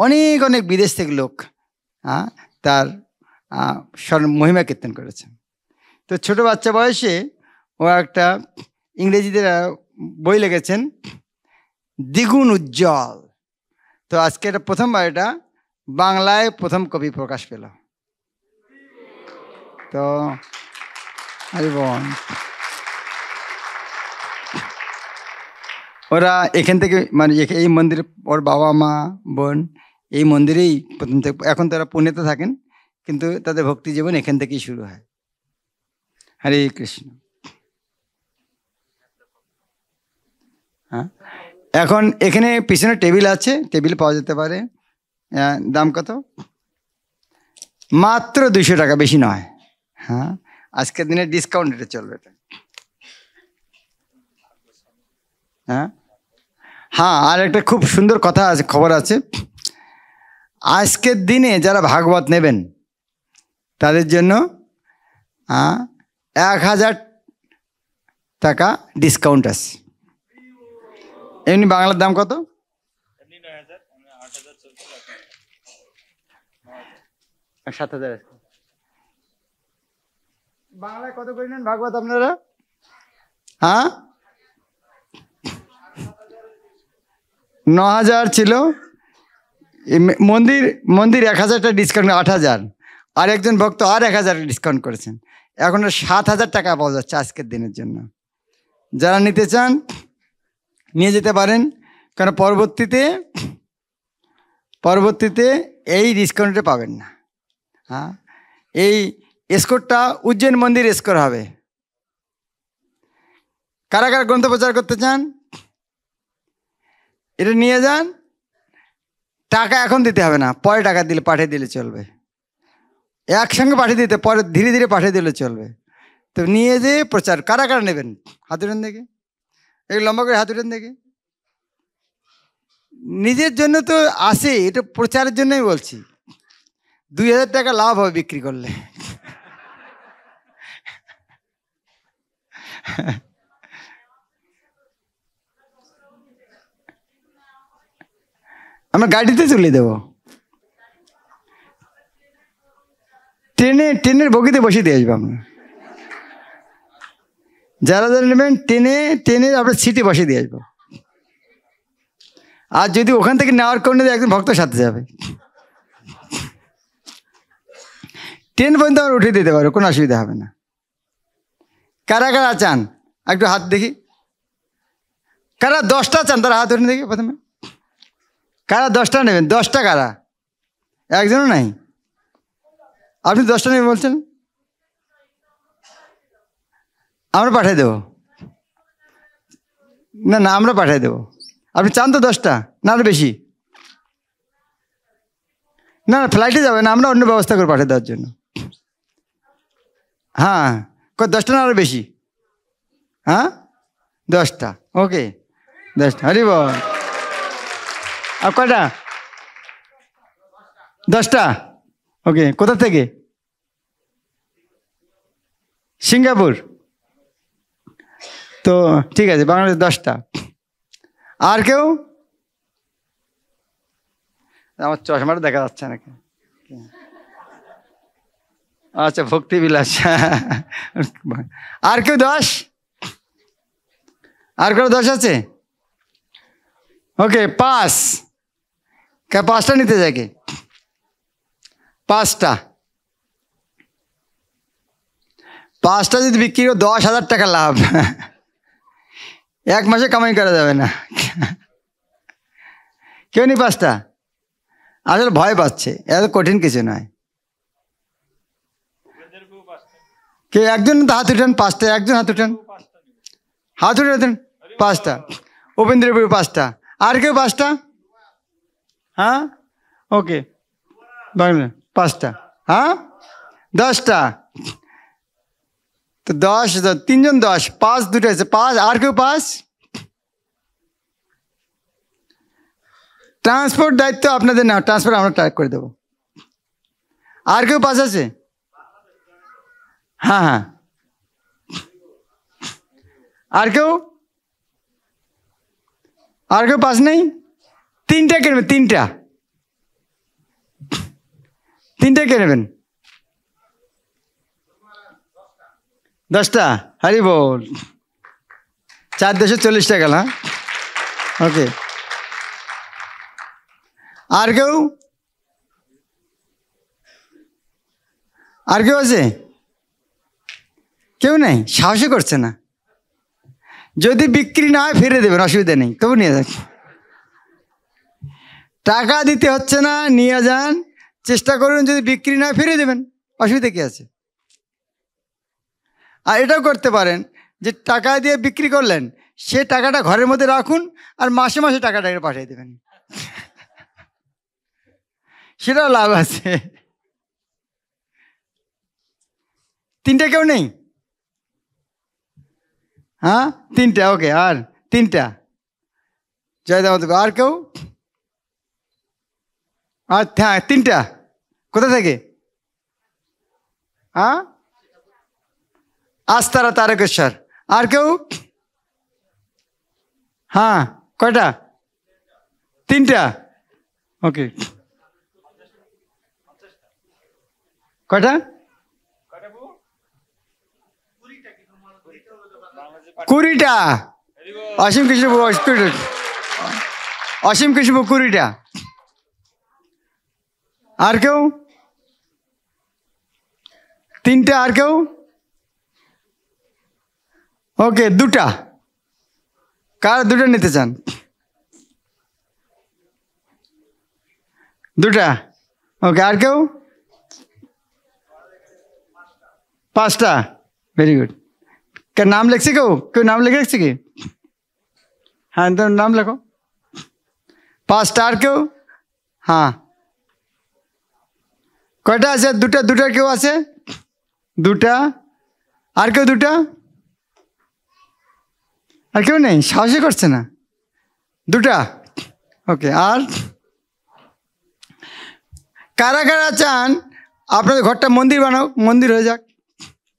অনেক অনেক বিদেশ থেকে লোক তার মহিমা কীর্তন করেছে। তো ছোট বাচ্চা বয়সে ও একটা ইংরেজিতে বই লিখেছেন, দ্বিগুণ উজ্জ্বল। তো আজকে এটা প্রথমবার এটা বাংলায় প্রথম কবি প্রকাশ পেল। তো ওরা এখান থেকে, মানে এই মন্দিরে ওর বাবা মা বোন এই মন্দিরেই প্রথম থেকে, এখন তারা পুনেতে থাকেন, কিন্তু তাদের ভক্তি জীবন এখান থেকেই শুরু হয়। হরে কৃষ্ণ। এখন এখানে পিছনে টেবিল আছে, টেবিল পাওয়া যেতে পারে। দাম কত? মাত্র 200 টাকা, বেশি নয়। আজকের দিনে ডিসকাউন্ট রেটে চলবে এটা। আর একটা খুব সুন্দর কথা আছে, খবর আছে। আজকের দিনে যারা ভাগবত নেবেন তাদের জন্য 1000 টাকা ডিসকাউন্ট আছে। এমনি বাংলার দাম কত? 7000। বাংলায় কত করে নেন ভাগবত আপনারা? হ্যাঁ, 9000 ছিল। মন্দির 1000 টাকা ডিসকাউন্ট, 8000। আর একজন ভক্ত আর 1000 ডিসকাউন্ট করেছেন। এখন 7000 টাকা পাওয়া যাচ্ছে আজকের দিনের জন্য। যারা নিতে চান নিয়ে যেতে পারেন, কারণ পরবর্তীতে এই ডিসকাউন্টটা পাবেন না। হ্যাঁ, এই স্কোরটা উজ্জৈন মন্দির স্কোর হবে। কারা কারা গ্রন্থ প্রচার করতে চান এটা নিয়ে যান। টাকা এখন দিতে হবে না, পরে টাকা দিলে পাঠিয়ে দিলে চলবে। একসঙ্গে পাঠিয়ে দিতে, পরে ধীরে ধীরে পাঠিয়ে দিলে চলবে। তো নিয়ে যেয়ে প্রচার। কারা কারা নেবেন হাত উঠান দেখে, এই লম্বা করে হাত উঠান দেখে। নিজের জন্য তো আসে, এটা প্রচারের জন্যই বলছি। 2000 টাকা লাভ হবে বিক্রি করলে। আমরা গাড়িতে চলে দেবো, ট্রেনের বগিতে বসিয়ে দিয়ে আসবো আমরা। যারা যারা নেবেন ট্রেনের আপনার সিটে বসিয়ে দিয়ে আসবো। আর যদি ওখান থেকে নেওয়ার কারণে একজন ভক্ত সাথে যাবে, ট্রেন পর্যন্ত আমরা উঠে দিতে পারবো, কোনো অসুবিধা হবে না। কারা কারা চান একটু হাত দেখি। কারা 10টা চান তারা হাত উঠে দেখি প্রথমে। কারা 10টা নেবেন? 10টা কারা? একজনও নাই। আপনি 10টা নেবেন বলছেন, আমরা পাঠিয়ে দেবো। না না, আমরা পাঠিয়ে দেবো। আপনি চান তো 10টা, না আরও বেশি? না না, ফ্লাইটে যাবে না, আমরা অন্য ব্যবস্থা করে পাঠিয়ে দেওয়ার জন্য। হ্যাঁ, 10টা না আরও বেশি? হ্যাঁ, 10টা। ওকে, 10টা। হরি বল। আর কয়টা? 10টা। ওকে, কোথা থেকে? সিঙ্গাপুর। তো ঠিক আছে, বাংলাদেশ 10টা। আর কেউ? আমার চশমাটা দেখা যাচ্ছে নাকি? আচ্ছা, ভক্তি বিলাস। আর কেউ 10? আর কেউ 10 আছে? ওকে, 5। 5টা নিতে যায় কে? 5টা। 5টা যদি বিক্রি করে 10,000 টাকা লাভ। 1 মাসে কামাই করা যাবে না। কেউ নি 5টা? আসলে ভয় পাচ্ছে, এত কঠিন কিছু নয়। কে একজন তো হাত উঠান? 5টা, একজন হাত উঠান, হাত উঠে দেন। 5টা। উপেন্দ্রের 5টা। আর কেউ 5টা? হ্যাঁ, ওকে, 5টা। হ্যাঁ, 10টা। তো 10, 3জন 10, 5 দুটো আছে, 5। আর কেউ 5? ট্রান্সপোর্ট দায়িত্ব আপনাদের না, ট্রান্সপোর্ট আমরা ট্র্যাক করে দেবো। আর কেউ 5 আছে? হ্যাঁ হ্যাঁ। আর কেউ? আর কেউ 5 নেই? 3টা কে নেবেন? 3টা কে নেবেন? 10টা। হরি বল। 4 দেশে 40 টাকা। হ্যাঁ, ওকে। আর কেউ? আর কেউ আছে? কেউ নেই, সাহসই করছে না। যদি বিক্রি না হয় ফিরে দেবেন, অসুবিধা নেই, তবু নিয়ে যান। টাকা দিতে হচ্ছে না, নিয়ে যান। চেষ্টা করুন যদি বিক্রি না হয় ফিরে দেবেন, অসুবিধা কি আছে? আর এটাও করতে পারেন যে টাকা দিয়ে বিক্রি করলেন, সে টাকাটা ঘরের মধ্যে রাখুন আর মাসে মাসে টাকাটা পাঠিয়ে দেবেন, সেটাও লাভ আছে। 3টা কেউ নেই? হ্যাঁ, 3টা। ওকে, আর 3টা। জয় দেব। আর কেউ? আচ্ছা, হ্যাঁ, তিনটা। কোথা থেকে? হ্যাঁ, আস্তারা তারকেশ্বর। আর কেউ? হ্যাঁ, কয়টা? তিনটা। ওকে, কয়টা? 20টা। অসীম কৃষ্ণ, অসীম কৃষ্ণ 20টা। আর কেউ? তিনটা। আর কেউ? ওকে, 2টা। কার 2টা নিতে চান? 2টা। ওকে, আর কেউ? 5টা। Very good. কে নাম লিখছে? কেউ কেউ নাম লিখে রাখছে কি? হ্যাঁ, তো নাম লেখো। 5টা। আর কেউ? হ্যাঁ, কয়টা আছে? 2টা। 2টা কেউ আছে? 2টা। আর কেউ? 2টা। আর কেউ নেই? সাহসই করছে না। 2টা। ওকে, আর কারা কারা চান আপনাদের ঘরটা মন্দির বানাও, মন্দির হয়ে যাক?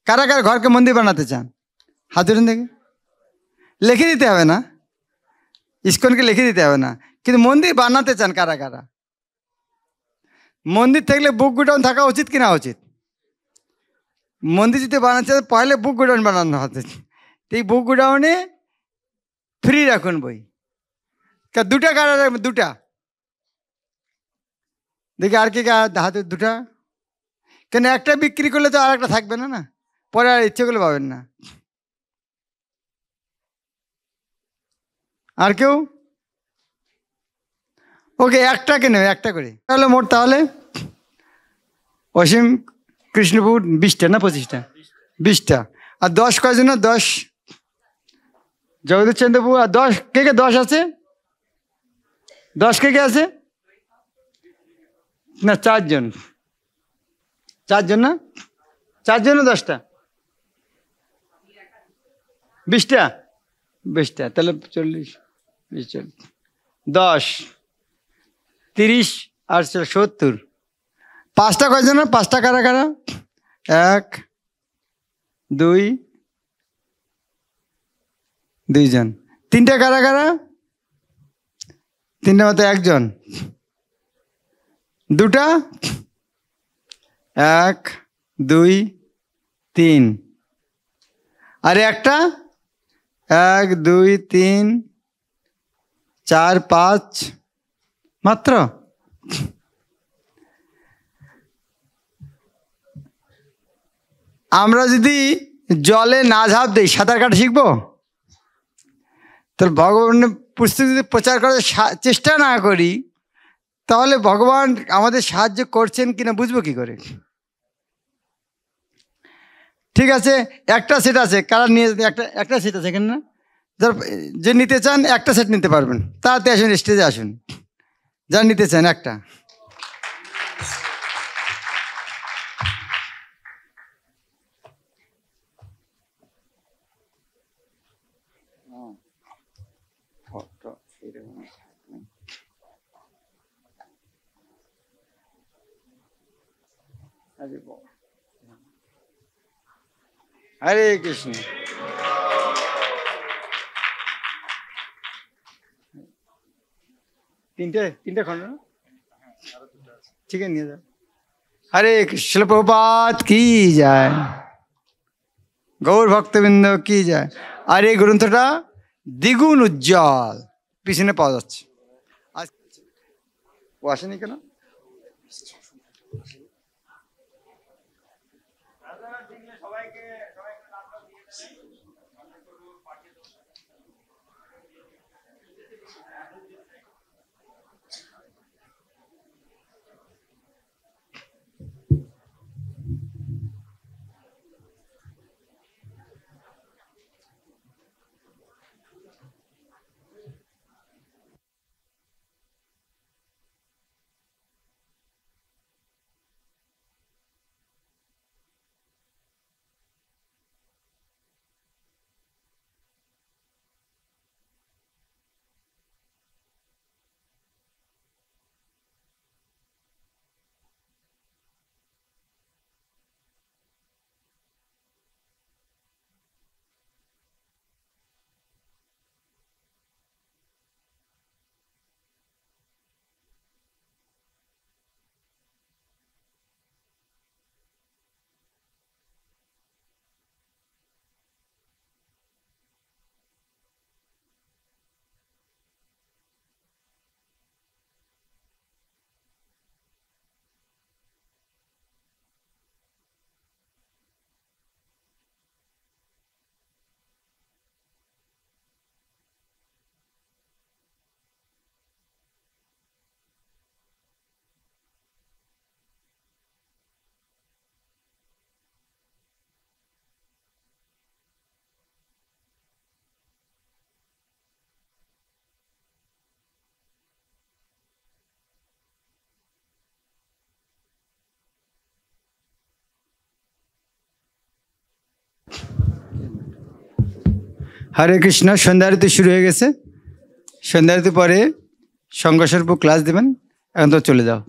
কারা কারা ঘরকে মন্দির বানাতে চান? হাত ধরুন দেখি। লিখে দিতে হবে না, ইস্কনকে লিখে দিতে হবে না, কিন্তু মন্দির বানাতে চান কারা কারা? মন্দির থাকলে বুক গোডাউন থাকা উচিত কি না উচিত? মন্দির যদি বানাতে চান পহলে বুক গোডাউন বানানো হতে। এই বুক গোডাউনে ফ্রি রাখুন বই। 2টা কারা রাখবেন? 2টা। দেখি আর কি হাতে 2টা। কেন একটা বিক্রি করলে তো আর একটা থাকবে না, না পরে আর ইচ্ছে করলে পাবেন না। আর কেউ? ওকে, একটা নেবে, একটা করে তাহলে মোট তাহলে অসীম কৃষ্ণপুর 20টা না 25টা? 20টা। আর 10 কয়জন? 10 জগদীশ চন্দ্রপুর। আর 10 কে কে 10 আছে? 10 কে কে আছে? না, 4 জন। 4 জন না? 4 জন 10টা? 20টা। 20টা তাহলে 40, 20, 10, 30 আর 70। 5টা কয়জন? 5টা কারা কারা? 1, 2, 2 জন। 3টা কারা কারা? 3টা মতো 1 জন। 2টা? 1, 2, 3। আরে একটা? 1, 2, 3, 4, 5 মাত্র। আমরা যদি জলে না ঝাঁপ দিই সাঁতার কাটা শিখবো? তাহলে ভগবানের পুস্তক যদি প্রচার করার চেষ্টা না করি তাহলে ভগবান আমাদের সাহায্য করছেন কিনা বুঝবো কি করে? ঠিক আছে, একটা সেট আছে। কারা নিয়ে? একটা সেট আছে এখানে না? যে নিতে চান একটা সেট নিতে পারবেন। তাড়াতাড়ি আসুন, স্টেজে আসুন যারা নিতে চান একটা। হরে কৃষ্ণ। তিনটে খন্ড না? ঠিক আছে, নিয়ে যাও। হরে কৃষ্ণ প্রপাত কি যায়, গৌর ভক্তবৃন্দ কি যায়। আর এই গ্রন্থটা দ্বিগুণ উজ্জ্বল পিছনে পাওয়া যাচ্ছে। ও আসেনি কেন? হরে কৃষ্ণ। সন্ধ্যা আরতি শুরু হয়ে গেছে। সন্ধ্যা আরতি পরে সংঘর্ষের উপর ক্লাস দেবেন। এখন তো চলে যাও।